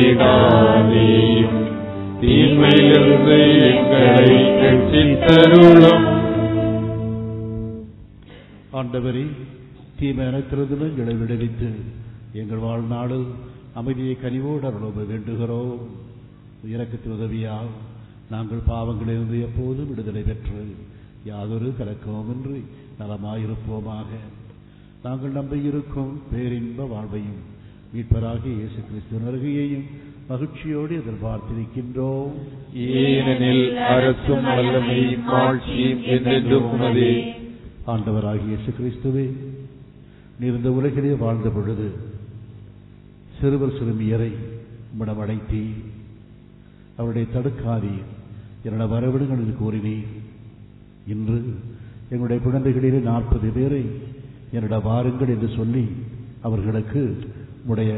Speaker 5: விளைவிடாதேயும், தீமையிலிருந்து எங்களை ரட்சித்தருளும்.
Speaker 2: ஆண்டவரே, தீமை அனைத்திலிருந்தும் எங்களை விடுவித்து எங்கள் வாழ்நாடு அமைதியை கனிவோடு அருள வேண்டுகிறோம். இரக்கத்தின் உதவியால் நாங்கள் பாவங்களிலிருந்து எப்போதும் விடுதலை பெற்று யாதொரு கலக்கமுமின்றி நலமாயிருப்போமாக. நாங்கள் நம்பியிருக்கும் பேரின்ப வாழ்வையும் மீட்பராகிய இயேசு கிறிஸ்துவின் வருகையையும் மகிழ்ச்சியோடு எதிர்பார்த்திருக்கின்றோம்.
Speaker 5: ஏனெனில் அரசும் வல்லமையும் ஆட்சியும் என்றென்றும் உமதே.
Speaker 2: ஆண்டவராகிய இயேசு கிறிஸ்துவே, நீர் இந்த உலகிலே வாழ்ந்த பொழுது சிறுவர் சிறுமியரை உம்மிடம் அழைத்தீர். அவருடைய தடுக்காதீர், என்னோட வரவிடுங்கள் என்று கூறினீர். இன்று எங்களுடைய குழந்தைகளிலே 40 பேரை என்னோட வாருங்கள் என்று சொல்லி அவர்களுக்கு உடைய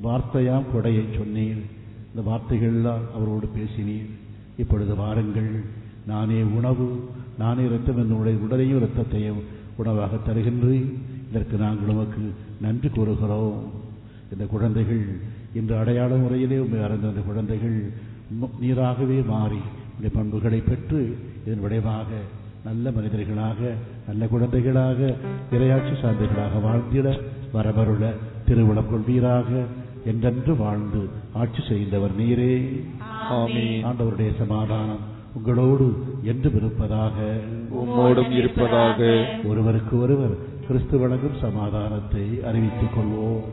Speaker 2: வார்த்தையாம் கொடையை சொன்னீர். இந்த வார்த்தைகள்லாம் அவரோடு பேசினீர். இப்பொழுது வாருங்கள், நானே உணவு, நானே இரத்தம், என்னுடைய உடலையும் இரத்தத்தையும் உணவாக தருகின்றேன். இதற்கு நாங்கள் உமக்கு நன்றி கூறுகிறோம். இந்த குழந்தைகள் இன்று அடையாள முறையிலே உண்மை அறிந்த இந்த குழந்தைகள் நீராகவே மாறி இந்த பண்புகளை பெற்று இதன் விளைவாக நல்ல மனிதர்களாக, நல்ல குழந்தைகளாக, இறையாட்சி சார்ந்தவர்களாக வாழ்ந்திட வரவருள திருவுளம் கொள்வீராக. என்றென்று வாழ்ந்து ஆட்சி செய்தவர் நீரே.
Speaker 5: ஆமென்.
Speaker 2: ஆண்டவருடைய சமாதானம் உங்களோடு என்றும் இருப்பதாக,
Speaker 5: உம்மோடும் இருப்பதாக.
Speaker 2: ஒருவருக்கு ஒருவர் கிறிஸ்து வழங்கும் சமாதானத்தை அறிவித்துக் கொள்வோம்.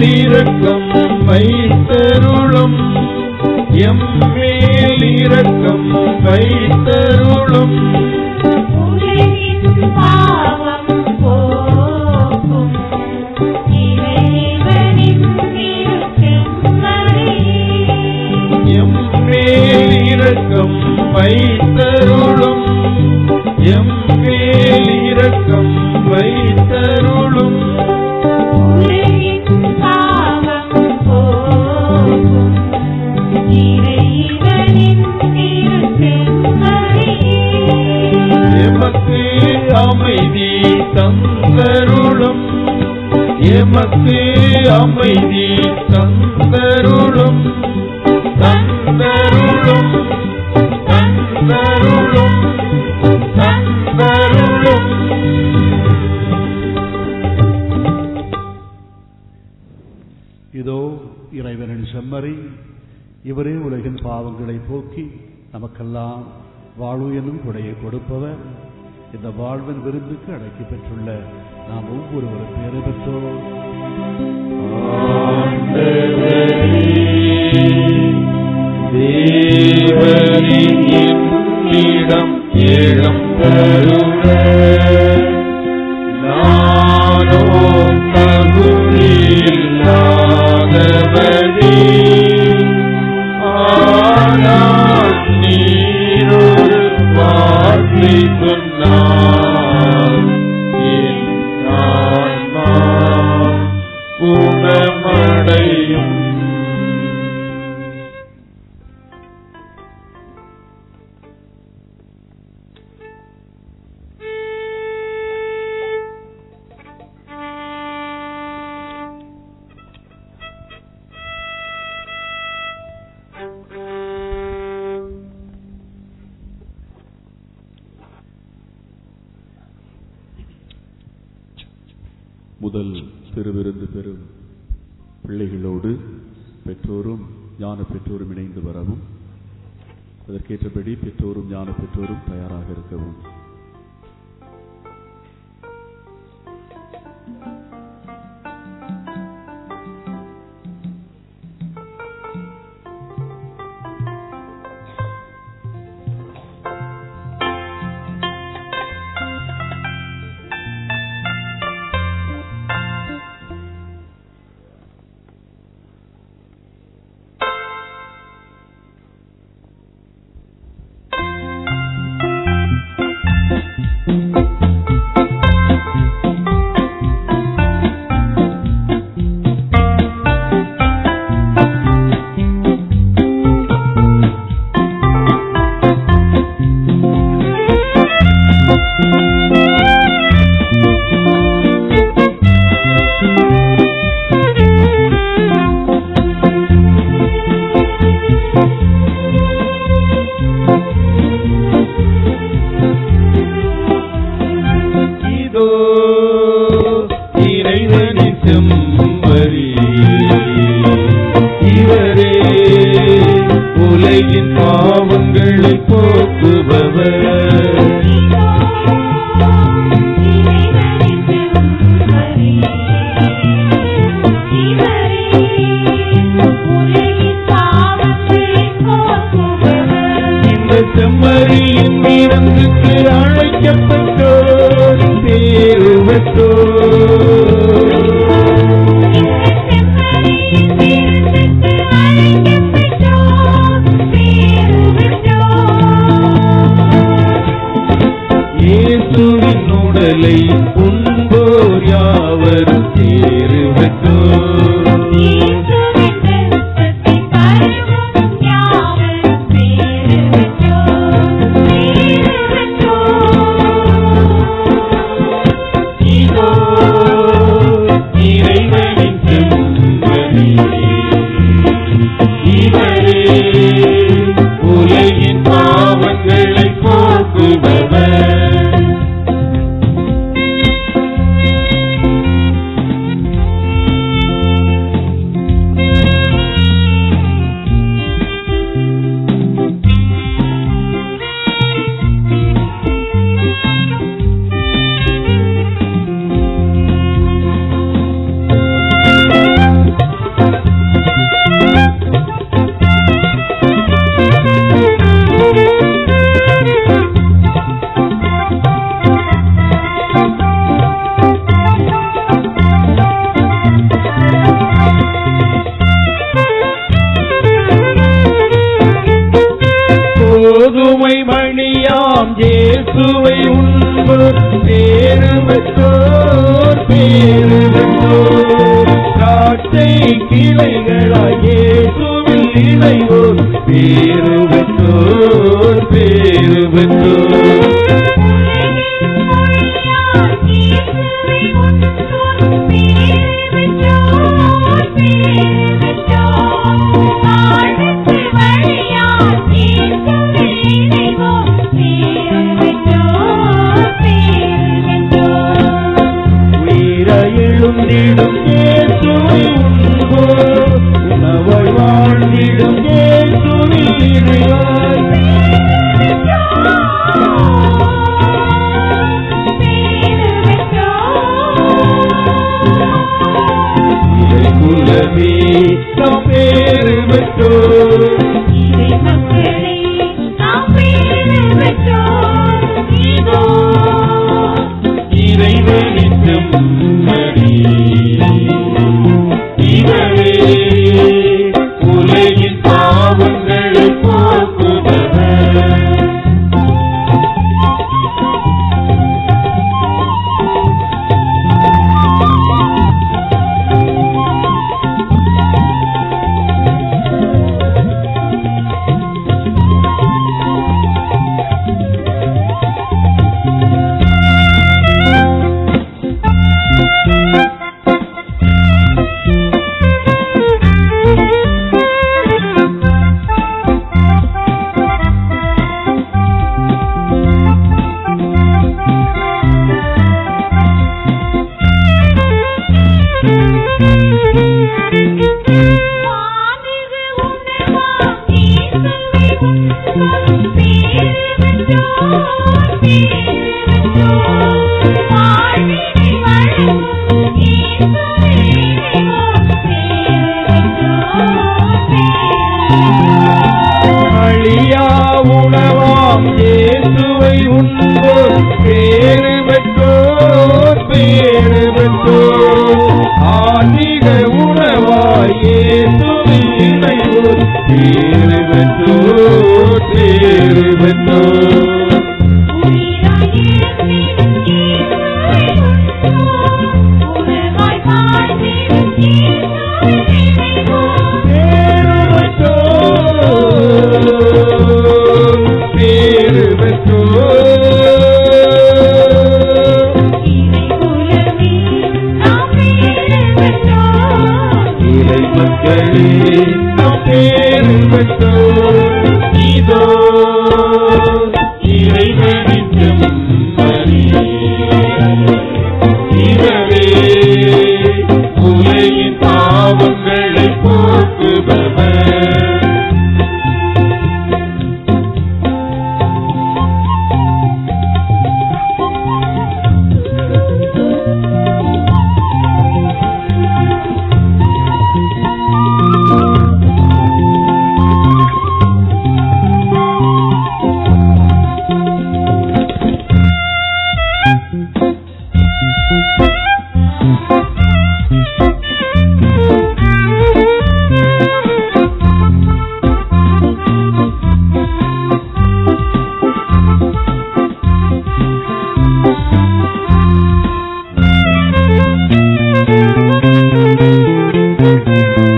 Speaker 5: எம்மேல் இரக்கம் வைத்தருளும் எம்மேல் இரக்கம் வைத்தருளும்
Speaker 10: உலகின் பாவம் போக்கும் இறைவனின் திருச்செம்மறியே
Speaker 5: எம்மேல் இரக்கம் வைத்தருளும் எம்மேல் இரக்கம் வைத்தருளும்
Speaker 10: உலகின் பாவம் போக்கும் இறைவனின் திருச்செம்மறியே
Speaker 5: எமக்கு அமைதி தந்தருளும் எமக்கு அமைதி தந்தருளும் தந்தருளும் தந்தருளும் தந்தருளும்.
Speaker 2: இதோ இறைவனின் செம்மறி, இவரே உலகின் பாவங்களை போக்கி நமக்கெல்லாம் வாழ்வு என்னும் கொடையை கொடுப்பவர். இந்த வாழ்வின் விருந்துக்கு அழைக்கி பெற்றுள்ள நாம் ஒவ்வொருவரும் பேறு பெற்றோர்.
Speaker 5: தேவனின் என்னிடம் எழுந்தருள நானோ தகுதியில்லாதவனே, ஆனால் நீரொரு வார்த்தை சொன்னால் என் ஆன்மா குணமடையும்.
Speaker 1: முதல் திருவிருந்து பெறும் பிள்ளைகளோடு பெற்றோரும் ஞான பெற்றோரும் இணைந்து வரவும், அதற்கேற்றபடி பெற்றோரும் ஞான பெற்றோரும் தயாராக இருக்கவும்.
Speaker 5: இயேசுவை உண்போர் பேறு பெற்றோர் பேறு பெற்றோர். திராட்சை கிளைகளாய் இயேசுவில் இணைவோர் பேறு பெற்றோர் பேறு பெற்றோர். எழுந்திடும் இயேசுவை உண்போர் உணவாய் வாழ்ந்திடும் இயேசுவில் இணைவாய். இறை குலமே நாம் பேறு பெற்றோர். இறைவனின் செம்மறி இவரே உலகின் பாவங்களை போக்குபவர். அழியா உணவாம் இயேசுவை உண்போர் பேறு பெற்றோர் பேறு பெற்றோர். ஆன்மீக உணவாய் இயேசுவில் இணைவோர் பேறு பெற்றோர் பேறு பெற்றோர். பேறு பெற்றோர். இறை மக்களே நாம் பேறு பெற்றோர். இதோ இறைவனின் செம்மறி இவரே உலகின் பாவங்களை போக்குபவர்.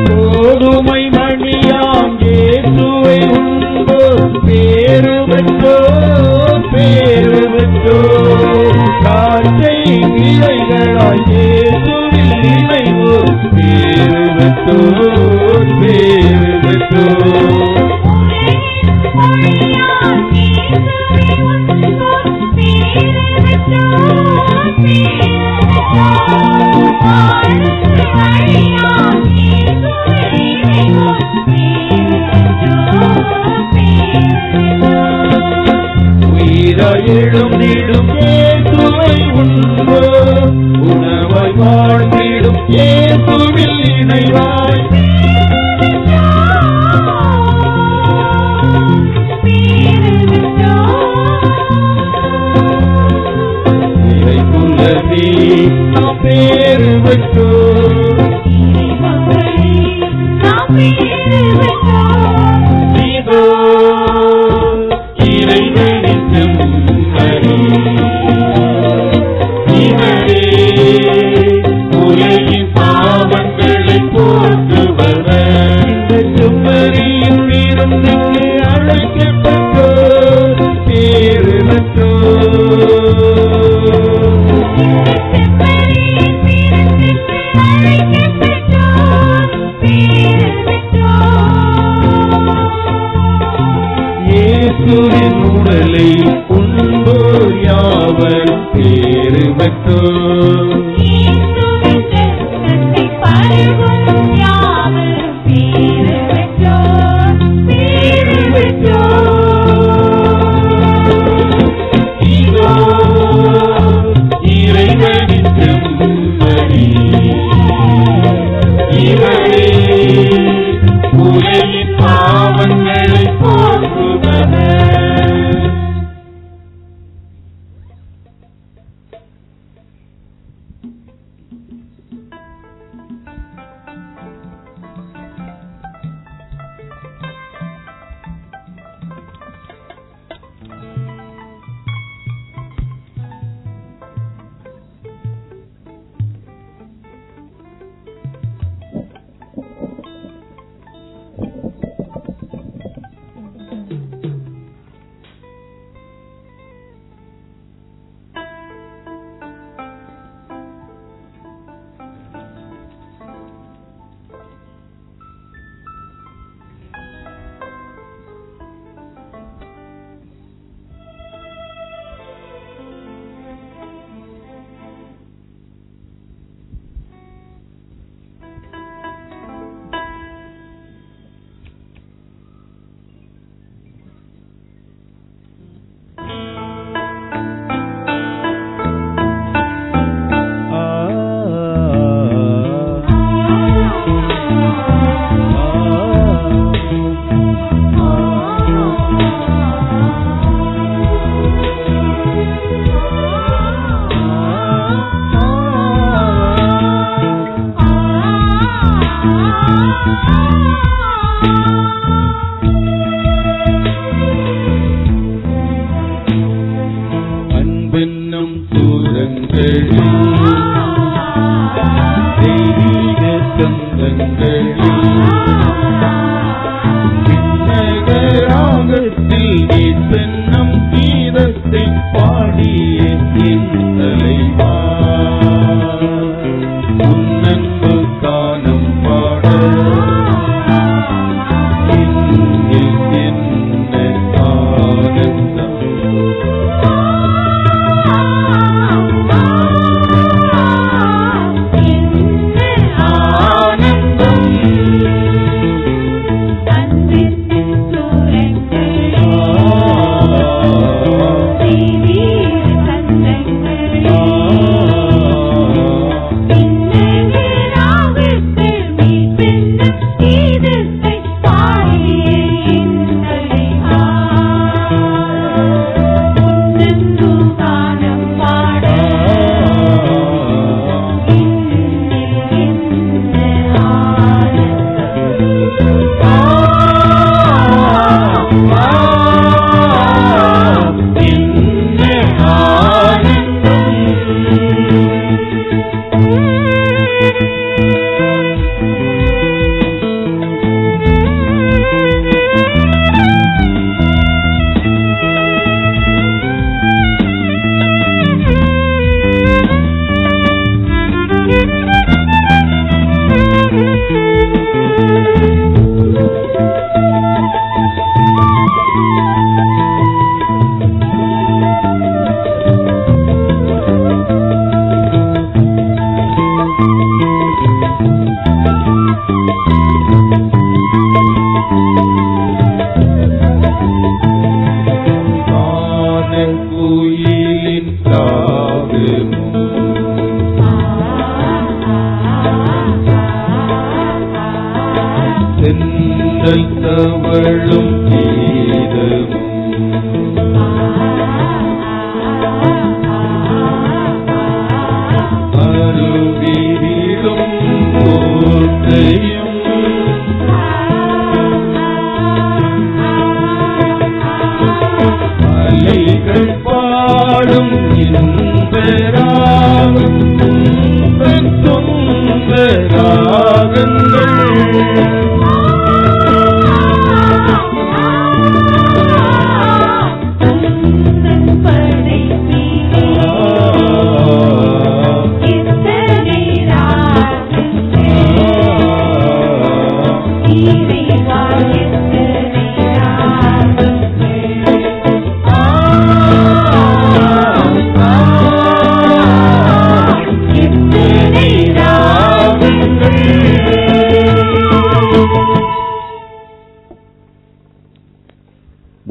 Speaker 5: கோதுமை மணியாம் இயேசுவை உண்போர் பேறு பெற்றோர் பேறு பெற்றோர். திராட்சை கிளைகளாய் இயேசுவில் இணைவோர் பேறு பெற்றோர் பேறு பெற்றோர். எழுந்திடும் இயேசுவை உண்போர் உணவாய் வாழ்ந்திடும் இயேசுவில் இணைவாய். இறை குலமே நாம் பேறு பெற்றோர். இதோ இறைவனின் செம்மறி அன்பென்னும் தூரங்களில் தெய்வீக சொந்தங்களில் விண்ணகராகத்தில் நீத்தென்னும் கீதத்தை பாடிய என் தலைவா உன்னன்பு காணும் பாட என்னில் என்ன ஆனந்தம் குயிலின் காதுமும் செந்தல் தவழும் கீதமும் அருவியிலும் கோட்டையும் அலைகள் பாடும் இன்பராகம் துன்பராகங்கள்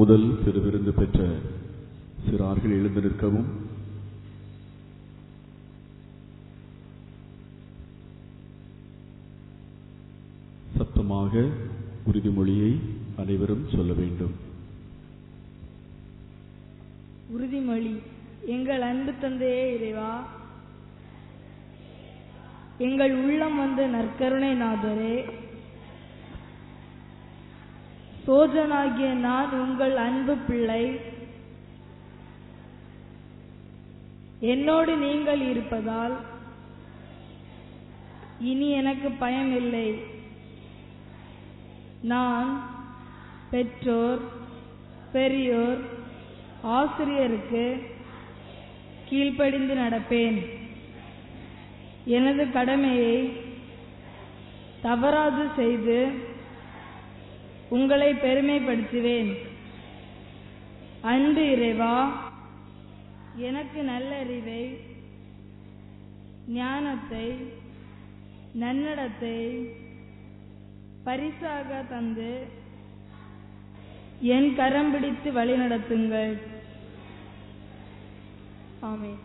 Speaker 2: முதல் திருவிருந்து பெற்ற சிறார்கள் எழுந்து நிற்கவும். சத்தமாக உறுதிமொழியை அனைவரும் சொல்ல வேண்டும்.
Speaker 3: உறுதிமொழி. எங்கள் அன்பு தந்தையே இறைவா, எங்கள் உள்ளம் வந்த நற்கருணை நாதரே, சோஜனாகிய நான் உங்கள் அன்பு பிள்ளை. என்னோடு நீங்கள் இருப்பதால் இனி எனக்கு பயம் இல்லை. நான் பெற்றோர், பெரியோர், ஆசிரியருக்கு கீழ்ப்படிந்து நடப்பேன். எனது கடமையை தவறாது செய்து உங்களை பெருமைப்படுத்துவேன். அன்பு இறைவா, எனக்கு நல்லறிவை, ஞானத்தை, நன்னடத்தை பரிசாக தந்து என் கரம் பிடித்து வழிநடத்துங்கள். ஆமென்.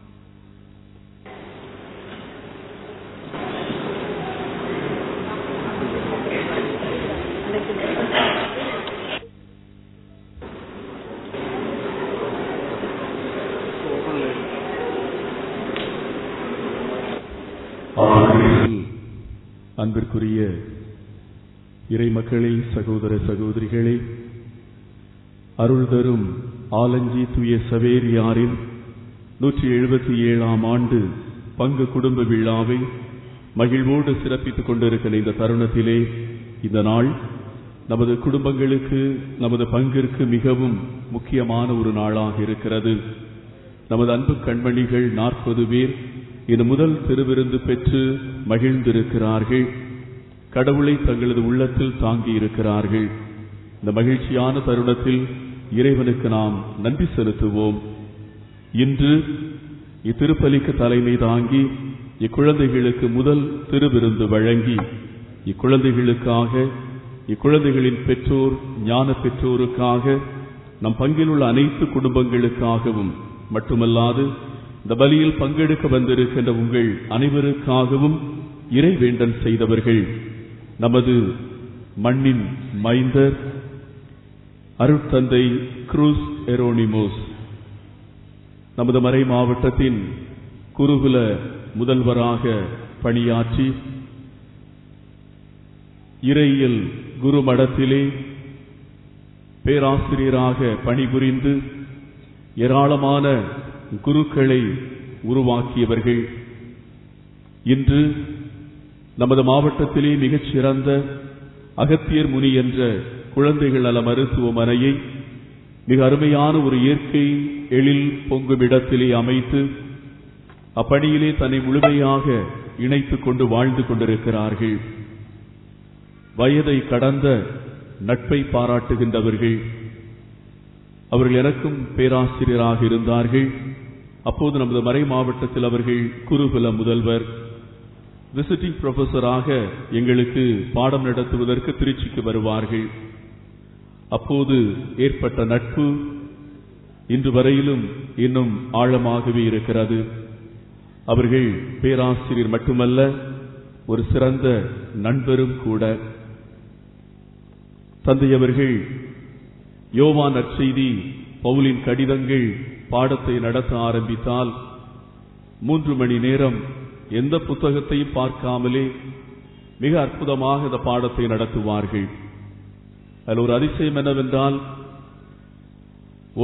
Speaker 2: அன்பிற்குரிய
Speaker 11: இறைமக்களே, சகோதர சகோதரிகளே, அருள் தரும் ஆலஞ்சி தூய சவேரியாரின் 177ஆம் ஆண்டு பங்கு குடும்ப விழாவை மகிழ்வோடு சிறப்பித்துக் கொண்டிருக்கிற இந்த தருணத்திலே, இந்த நாள் நமது குடும்பங்களுக்கு, நமது பங்கிற்கு மிகவும் முக்கியமான ஒரு நாளாக இருக்கிறது. நமது அன்பு கண்மணிகள் 40 பேர் இந்த முதல் திருவிருந்து பெற்று மகிழ்ந்திருக்கிறார்கள். கடவுளை தங்களது உள்ளத்தில் தாங்கி இருக்கிறார்கள். இந்த மகிழ்ச்சியான தருணத்தில் இறைவனுக்கு நாம் நன்றி செலுத்துவோம். இன்று இத்திருப்பலிக்கு தலைமை தாங்கி இக்குழந்தைகளுக்கு முதல் திருவிருந்து வழங்கி இக்குழந்தைகளுக்காக, இக்குழந்தைகளின் பெற்றோர், ஞான பெற்றோருக்காக, நம் பங்கில் உள்ள அனைத்து குடும்பங்களுக்காகவும் மட்டுமல்லாது இந்த பலியில் பங்கெடுக்க வந்திருக்கின்ற உங்கள் அனைவருக்காகவும் இறைவேண்டல் செய்தவர்கள் நமது மண்ணின் மைந்தர் அருட்தந்தை குரூஸ் எரோனிமோஸ், நமது மறை மாவட்டத்தின் குருகுல முதல்வராக பணியாற்றி இறையியல் குரு மடத்திலே பேராசிரியராக பணிபுரிந்து ஏராளமான குருக்களை உருவாக்கியவர்கள். இன்று நமது மாவட்டத்திலே மிகச் சிறந்த அகத்தியர் முனி என்ற குழந்தைகள் நல மருத்துவமனையை மிக அருமையான ஒரு இயற்கை எழில் பொங்கும் இடத்திலே அமைத்து அப்பணியிலே தன்னை முழுமையாக இணைத்துக் கொண்டு வாழ்ந்து கொண்டிருக்கிறார்கள். வயதை கடந்த நட்பை பாராட்டுகின்றவர்கள். அவர்கள் எனக்கும் பேராசிரியராக இருந்தார்கள். அப்போது நமது மறை மாவட்டத்தில் அவர்கள் குருகுல முதல்வர், விசிட்டிங் புரொஃபஸராக எங்களுக்கு பாடம் நடத்துவதற்கு திருச்சிக்கு வருவார்கள். அப்போது ஏற்பட்ட நட்பு இன்று வரையிலும் இன்னும் ஆழமாகவே இருக்கிறது. அவர்கள் பேராசிரியர் மட்டுமல்ல, ஒரு சிறந்த நண்பரும் கூட. தந்தை அவர்கள் யோவான் நற்செய்தி, பவுலின் கடிதங்கள் பாடத்தை நடத்த ஆரம்பித்தால் 3 மணி நேரம் எந்த புத்தகத்தையும் பார்க்காமலே மிக அற்புதமாக இந்த பாடத்தை நடத்துவார்கள். அதில் ஒரு அதிசயம் என்னவென்றால்,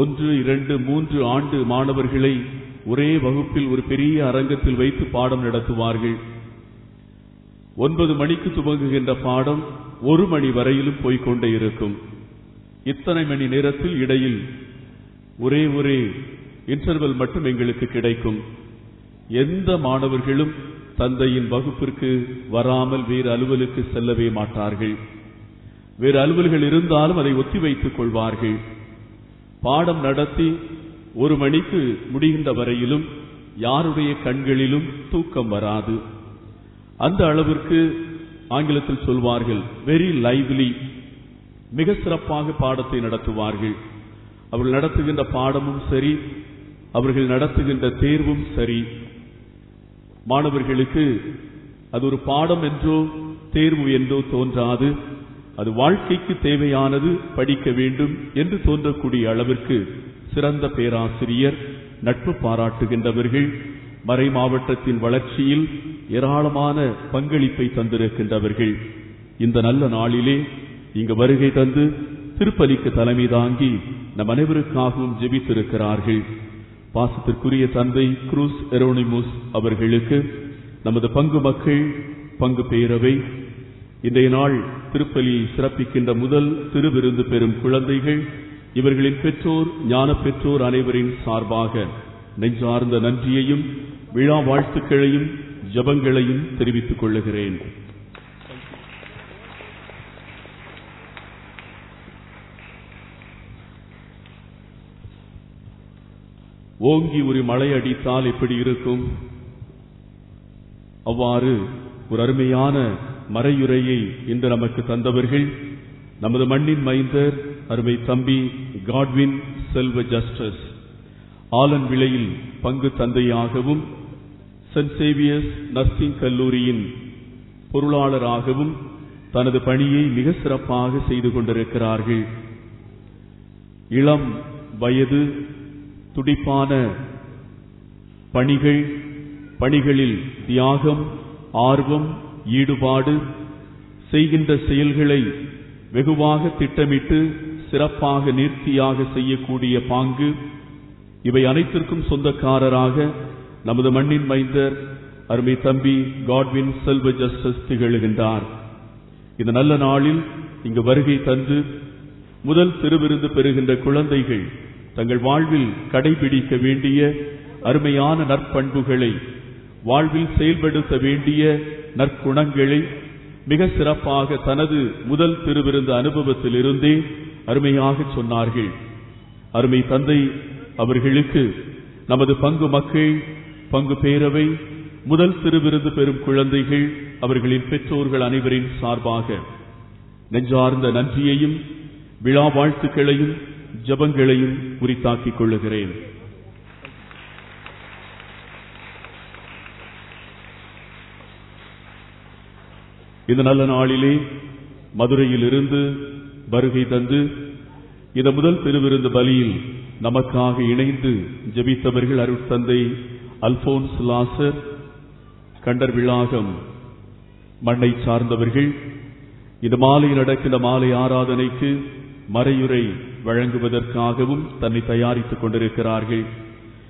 Speaker 11: 1, 2, 3 ஆண்டு மாணவர்களை ஒரே வகுப்பில் ஒரு பெரிய அரங்கத்தில் வைத்து பாடம் நடத்துவார்கள். 9 மணிக்கு துவங்குகின்ற பாடம் 1 மணி வரையிலும் போய்கொண்டே இருக்கும். இத்தனை மணி நேரத்தில் இடையில் ஒரே இன்டர்வல் மட்டும் எங்களுக்கு கிடைக்கும். எந்த மாணவர்களும் தந்தையின் வகுப்பிற்கு வராமல் வேறு அலுவலுக்கு செல்லவே மாட்டார்கள். வேறு அலுவல்கள் இருந்தாலும் அதை ஒத்தி வைத்துக் கொள்வார்கள். பாடம் நடத்தி 1 மணிக்கு முடிகின்ற வரையிலும் யாருடைய கண்களிலும் தூக்கம் வராது. அந்த அளவிற்கு ஆங்கிலத்தில் சொல்வார்கள், வெரி லைவ்லி, மிக சிறப்பாக பாடத்தை நடத்துவார்கள். அவர்கள் நடத்துகின்ற பாடமும் சரி, அவர்கள் நடத்துகின்ற தேர்வும் சரி, மாணவர்களுக்கு அது ஒரு பாடம் என்றோ தேர்வு என்றோ தோன்றாது. அது வாழ்க்கைக்கு தேவையானது, படிக்க வேண்டும் என்று தோன்றக்கூடிய அளவிற்கு சிறந்த பேராசிரியர், நட்பு பாராட்டுகின்றவர்கள், மறை மாவட்டத்தின் வளர்ச்சியில் ஏராளமான பங்களிப்பை தந்திருக்கின்றவர்கள். இந்த நல்ல நாளிலே இங்கு வருகை தந்து திருப்பலிக்கு தலைமை தாங்கி நம் அனைவருக்காகவும் ஜெபித்திருக்கிறார்கள். பாசத்திற்குரிய தந்தை குரூஸ் எரோனிமோஸ் அவர்களுக்கு நமது பங்கு மக்கள், பங்கு பேரவை, இன்றைய நாள் திருப்பலியை சிறப்பிக்கின்ற முதல் திருவிருந்து பெறும் குழந்தைகள், இவர்களின் பெற்றோர், ஞான பெற்றோர் அனைவரின் சார்பாக நெஞ்சார்ந்த நன்றியையும் விழா வாழ்த்துக்களையும் ஜபங்களையும் தெரிவித்துக் கொள்ளுகிறேன். ஓங்கி ஒரு மழை அடித்தால் எப்படி இருக்கும், அவ்வாறு ஒரு அருமையான மறையுரையை இன்று நமக்கு தந்தவர்கள் நமது மண்ணின் மைந்தர் அருமை தம்பி காட்வின் செல்வ ஜஸ்டஸ். ஆலன் விளையில் பங்கு தந்தையாகவும் சென்ட் சேவியர்ஸ் நர்சிங் கல்லூரியின் பொருளாளராகவும் தனது பணியை மிக சிறப்பாக செய்து கொண்டிருக்கிறார்கள். இளம் வயது, துடிப்பான பணிகளில் தியாகம், ஆர்வம், ஈடுபாடு, செய்கின்ற செயல்களை வெகுவாக திட்டமிட்டு சிறப்பாக நேர்த்தியாக செய்யக்கூடிய பாங்கு, இவை அனைத்திற்கும் சொந்தக்காரராக நமது மண்ணின் மைந்தர் அருமை தம்பி காட்வின் செல்வ ஜஸ்டிஸ் திகழ்கின்றார். இந்த நல்ல நாளில் இங்கு வருகை தந்து முதல் திருவிருந்து பெறுகின்ற குழந்தைகள் தங்கள் வாழ்வில் கடைபிடிக்க வேண்டிய அருமையான நற்பண்புகளை, வாழ்வில் செயல்படுத்த வேண்டிய நற்குணங்களை மிக சிறப்பாக தனது முதல் திருவிருந்து அனுபவத்தில் இருந்தே அருமையாக சொன்னார்கள். அருமை தந்தை அவர்களுக்கு நமது பங்கு மக்கள், பங்கு பேரவை, முதல் திருவிருந்து பெறும் குழந்தைகள், அவர்களின் பெற்றோர்கள் அனைவரின் சார்பாக நெஞ்சார்ந்த நன்றியையும் விழா வாழ்த்துக்களையும் ஜபங்களையும் உரித்தாக்கிக் கொள்ளுகிறேன். இந்த நல்ல நாளிலே மதுரையில் இருந்து வருகை தந்து இந்த முதல் திருவிருந்து பலியில் நமக்காக இணைந்து ஜெபித்தவர்கள் அருட்தந்தை அல்போன்ஸ் லாசர், கண்டர் விளாகம் மண்ணை சார்ந்தவர்கள். இந்த மாலை நடக்கின்ற மாலை ஆராதனைக்கு மறையுரை வழங்குவதற்காகவும் தன்னை தயாரித்துக் கொண்டிருக்கிறார்கள்.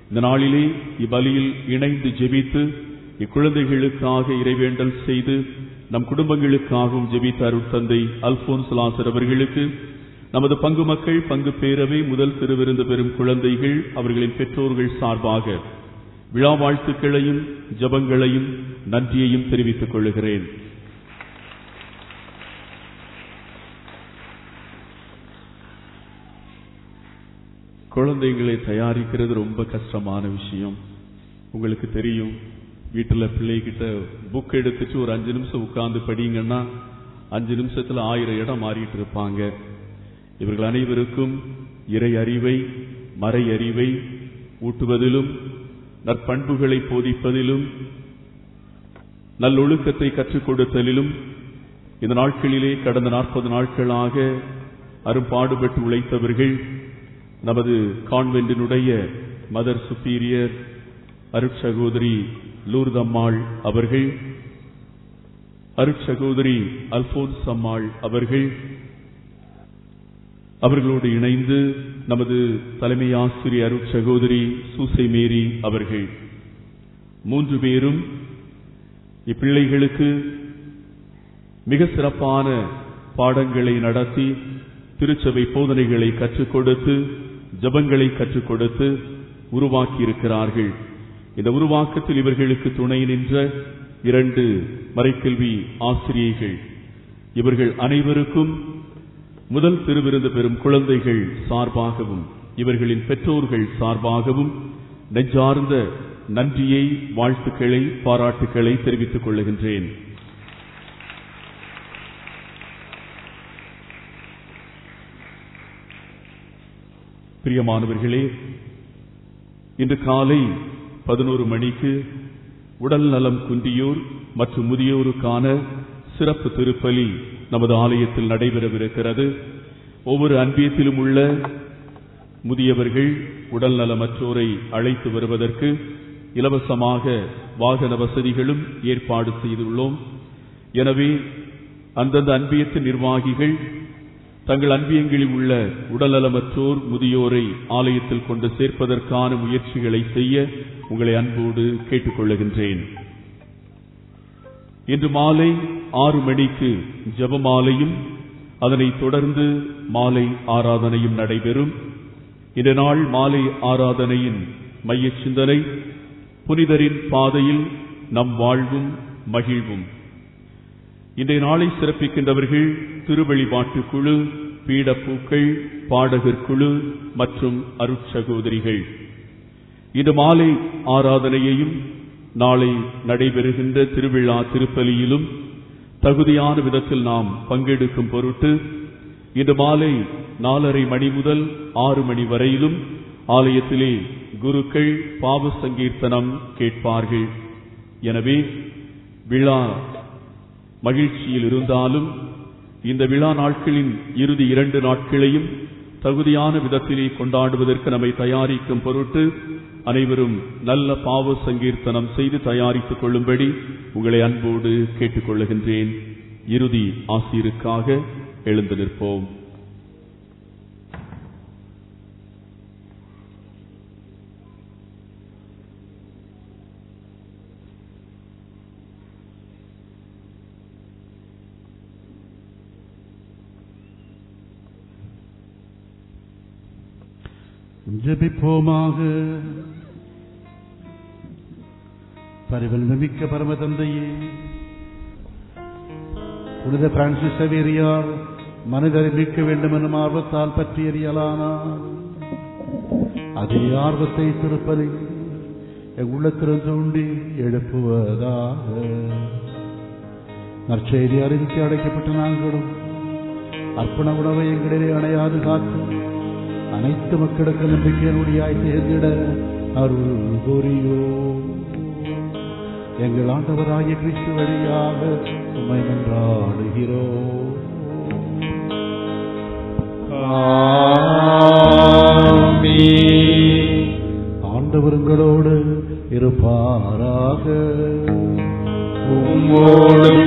Speaker 11: இந்த நாளிலே இப்பலியில் இணைந்து ஜெபித்து இக்குழந்தைகளுக்காக இறைவேண்டல் செய்து நம் குடும்பங்களுக்காகவும் ஜெபித்த அருட்தந்தை அல்போன்ஸ் லாசர் அவர்களுக்கு நமது பங்கு மக்கள், பங்கு பேரவை, முதல் திருவிருந்து பெறும் குழந்தைகள், அவர்களின் பெற்றோர்கள் சார்பாக விழா வாழ்த்துக்களையும் ஜபங்களையும் நன்றியையும் தெரிவித்துக் கொள்கிறேன். குழந்தைகளை தயாரிக்கிறது ரொம்ப கஷ்டமான விஷயம். உங்களுக்கு தெரியும், வீட்டில் பிள்ளைகிட்ட புக் எடுத்துட்டு ஒரு 5 நிமிஷம் உட்கார்ந்து படிங்கன்னா 5 நிமிஷத்துல 1000 இடம் மாறிட்டு இருப்பாங்க. இவர்கள் அனைவருக்கும் இறை அறிவை, மறை அறிவை ஊட்டுவதிலும், நற்பண்புகளை போதிப்பதிலும், நல்லொழுக்கத்தை கற்றுக் கொடுத்தலிலும் இந்த நாட்களிலே கடந்த 40 நாட்களாக அரும்பாடுபட்டு உழைத்தவர்கள் நமது கான்வென்டினுடைய மதர் சுப்பீரியர் அருட்சகோதரி லூர்தம்மாள் அவர்கள், அருட்சகோதரி அல்போன்ஸ் அம்மாள் அவர்கள், அவர்களோடு இணைந்து நமது தலைமை ஆசிரியர் அருட்சகோதரி சூசை மேரி அவர்கள் 3 பேரும் இப்பிள்ளைகளுக்கு மிக சிறப்பான பாடங்களை நடத்தி, திருச்சபை போதனைகளை கற்றுக் கொடுத்து, ஜபங்களை கற்றுக் கொடுத்து உருவாக்கி இருக்கிறார்கள். இந்த உருவாக்கத்தில் இவர்களுக்கு துணை நின்ற 2 மறைக்கல்வி ஆசிரியர்கள், இவர்கள் அனைவருக்கும் முதல் திருவிருந்து பெறும் குழந்தைகள் சார்பாகவும் இவர்களின் பெற்றோர்கள் சார்பாகவும் நெஞ்சார்ந்த நன்றியை, வாழ்த்துக்களை, பாராட்டுக்களை தெரிவித்துக் கொள்ளுகின்றேன். பிரியமானவர்களே, இன்று காலை 11 மணிக்கு உடல் நலம் குன்றியோர் மற்றும் முதியோருக்கான சிறப்பு திருப்பலி நமது ஆலயத்தில் நடைபெறவிருக்கிறது. ஒவ்வொரு அன்பியத்திலும் உள்ள முதியவர்கள், உடல் நலமற்றோரை அழைத்து வருவதற்கு இலவசமாக வாகன வசதிகளும் ஏற்பாடு செய்துள்ளோம். எனவே அந்தந்த அன்பியத்தின் நிர்வாகிகள் தங்கள் அன்பியங்களில் உள்ள உடல்நலமற்றோர், முதியோரை ஆலயத்தில் கொண்டு சேர்ப்பதற்கான முயற்சிகளை செய்ய உங்களை அன்போடு கேட்டுக் கொள்ளுகின்றேன். இன்று மாலை 6 மணிக்கு ஜெபமாலையும் அதனைத் தொடர்ந்து மாலை ஆராதனையும் நடைபெறும். இந்த நாள் மாலை ஆராதனையின் மைய சிந்தனை புனிதரின் பாதையில் நம் வாழ்வும் மகிழ்வும். இன்றைய நாளை சிறப்பிக்கின்றவர்கள் திருவழிபாட்டு குழு, பீடப்பூக்கள், பாடகர் குழு மற்றும் அருட்சகோதரிகள். இந்த மாலை ஆராதனையையும் நாளை நடைபெறுகின்ற திருவிழா திருப்பலியிலும் தகுதியான விதத்தில் நாம் பங்கெடுக்கும் பொருட்டு இன்று மாலை 4:30 மணி முதல் 6 மணி வரையிலும் ஆலயத்திலே குருக்கள் பாவ சங்கீர்த்தனம் கேட்பார்கள். எனவே விழா மகிழ்ச்சியில் இருந்தாலும் இந்த விழா நாட்களின் இறுதி 2 நாட்களையும் தகுதியான விதத்திலே கொண்டாடுவதற்கு நம்மை தயாரிக்கும் பொருட்டு அனைவரும் நல்ல பாவ சங்கீர்த்தனம் செய்து தயாரித்துக் கொள்ளும்படி உங்களை அன்போடு கேட்டுக் கொள்ளுகின்றேன். இறுதி ஆசீருக்காக எழுந்து நிற்போம்.
Speaker 2: ஜெபிப்போமாக. பரிவல்மிக்க பரம தந்தையே, புனித பிரான்சிஸ் சவேரியார் மனிதரை மீட்க வேண்டும் எனும் ஆர்வத்தால் பற்றி எறியலானார். அதே ஆர்வத்தை திருப்பதி உள்ளத்திலிருந்து உண்டி எழுப்புவதாக. நற்செய்தி அறிவித்து அடைக்கப்பட்ட நாங்களும் அர்ப்பண உணவை எங்களிலே அணையாது காத்து அனைத்து மக்களுக்கு நம்பிக்கையினுடையாய் தேர்ந்திட அருள் புரியோ. எங்கள் ஆண்டவராகிய கிறிஸ்து வழியாக உம்மை மன்றாடுகிறோம். ஆண்டவர் உங்களோடு இருப்பாராக.
Speaker 5: உம்மோடும்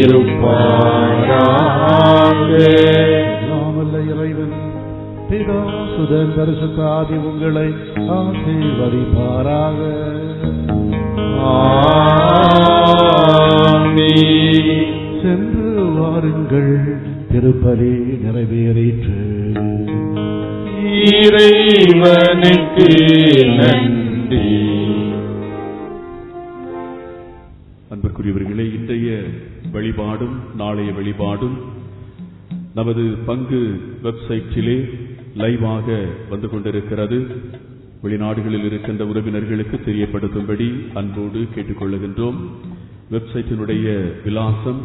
Speaker 5: இருப்பாராக.
Speaker 2: நாமல்ல இறைவன் பிதா சுதன் பரிசுத்த ஆவி உங்களை ஆசீர்வதிப்பாராக. சென்று வாருங்கள், திருப்பலி நிறைவேறிற்று.
Speaker 5: இறைவனுக்கு நன்றி.
Speaker 11: அன்புக்குரியவர்களே, இன்றைய வழிபாடும் நாளைய வழிபாடும் நமது பங்கு வெப்சைட்டிலே லைவாக வந்து கொண்டிருக்கிறது. வெளிநாடுகளில் இருக்கின்ற உறவினர்களுக்கு தெரியப்படுத்தும்படி அன்போடு கேட்டுக்கொள்ளுகின்றோம். வெப்சைட்டினுடைய விலாசம்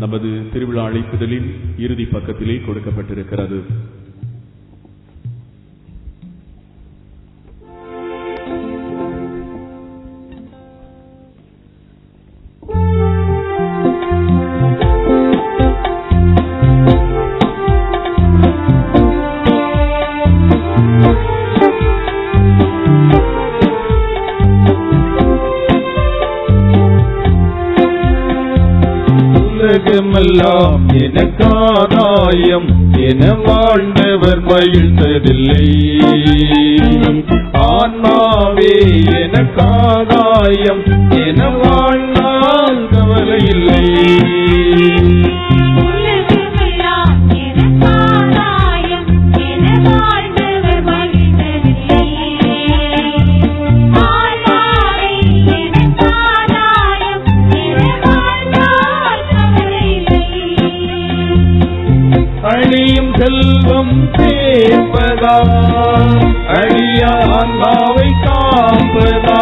Speaker 11: நமது திருவிழா அழைப்புதலின் இறுதி பக்கத்திலே கொடுக்கப்பட்டிருக்கிறது.
Speaker 5: உலகமெல்லாம் எனக்காதாயம் என வாழ்ந்தவர் மகிழ்ந்ததில்லை. ஆன்மாவே எனக்காதாயம் என வாழ்ந்தால் கவலை இல்லை. அழியும் செல்வம் சேர்ப்பதா, அழியா ஆன்மாவை காப்பதா,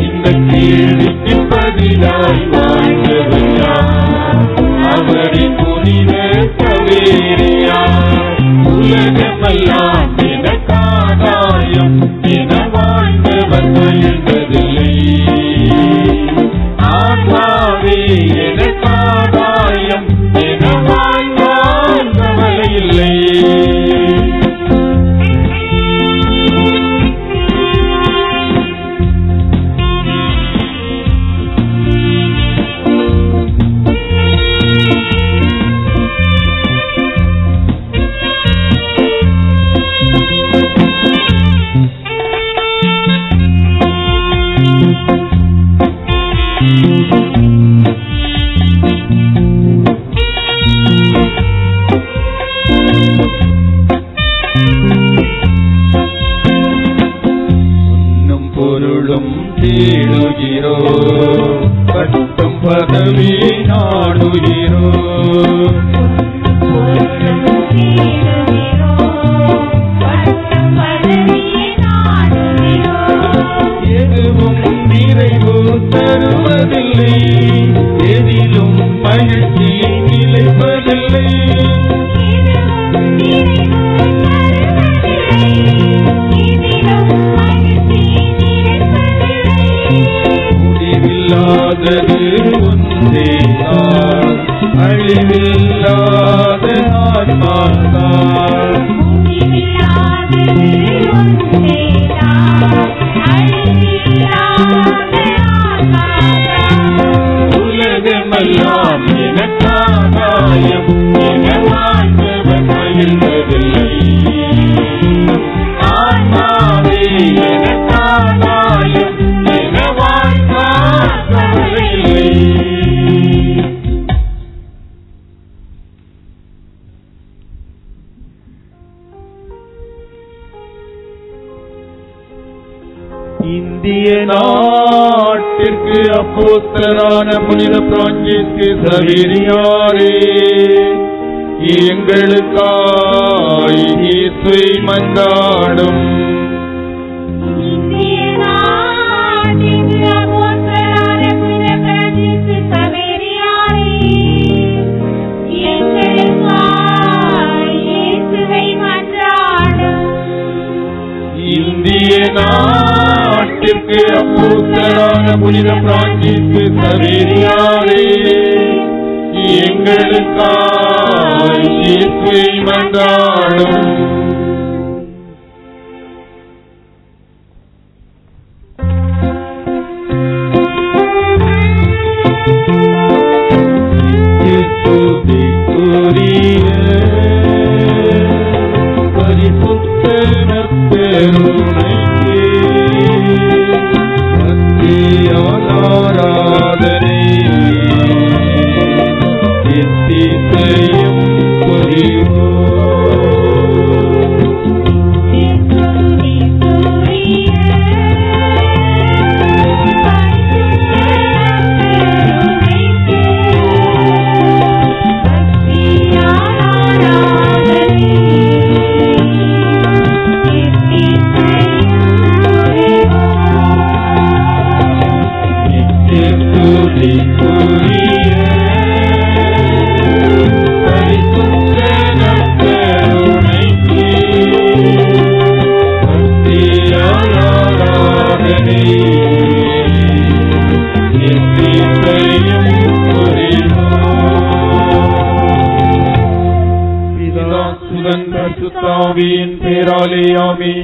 Speaker 5: இந்த கேள்விக்கு பதிலாய் வாழ்ந்தவர் யார்? அவரின் புனித சவேரியார். உலகமெல்லாம் எனக்காதாயம் என வாழ்ந்தவர் மகிழ்ந்ததில்லை. ஆன்மாவே எனக்காதாயம் என வாழ்ந்தால் கவலை இல்லை. பொருளும் தேடுகிறோ, பட்டும் பதவி நாடுகிறோ. எதுவும் நிறைவு தருவதில்லை, எதிலும் மகிழ்ச்சி நிலைப்பதில்லை. முடிவில்லாதது ஒன்றேதான், அழிவில்லாத ஆன்மாதான். எல்லாம் எனக்காதாயம் என வாழ்ந்தவன் மகிழ்ந்ததில்லை. ஆன்மாவே எனக்காதாயம் என வாழ்ந்தால் கவலையில்லை. இந்திய நாட்டிற்கு அப்போஸ்தலரான புனித பிரான்சிஸ்கு சவேரியாரே, எங்களுக்காய் இயேசுவை மன்றாடும்.
Speaker 10: இந்திய நாட்டிற்கு அப்போஸ்தலரான புனித பிரான்சிஸ்கு சவேரியாரே, எங்களுக்காய் இயேசுவை மன்றாடும்.
Speaker 5: இந்திய நாட்டிற்கு அப்போஸ்தலரான புனித பிரான்சிஸ்கு சவேரியாரே, எங்களுக்காய் இயேசுவை மன்றாடும். இயேசுவிற்குரிய பரிசுத்த நற்பெருமைக்கு பக்தியால் ஆராதனை எத்திசையும் புரிவோம். பிதாசுதன் பரிசுத்தாவியின் பேராலே ஆமென்.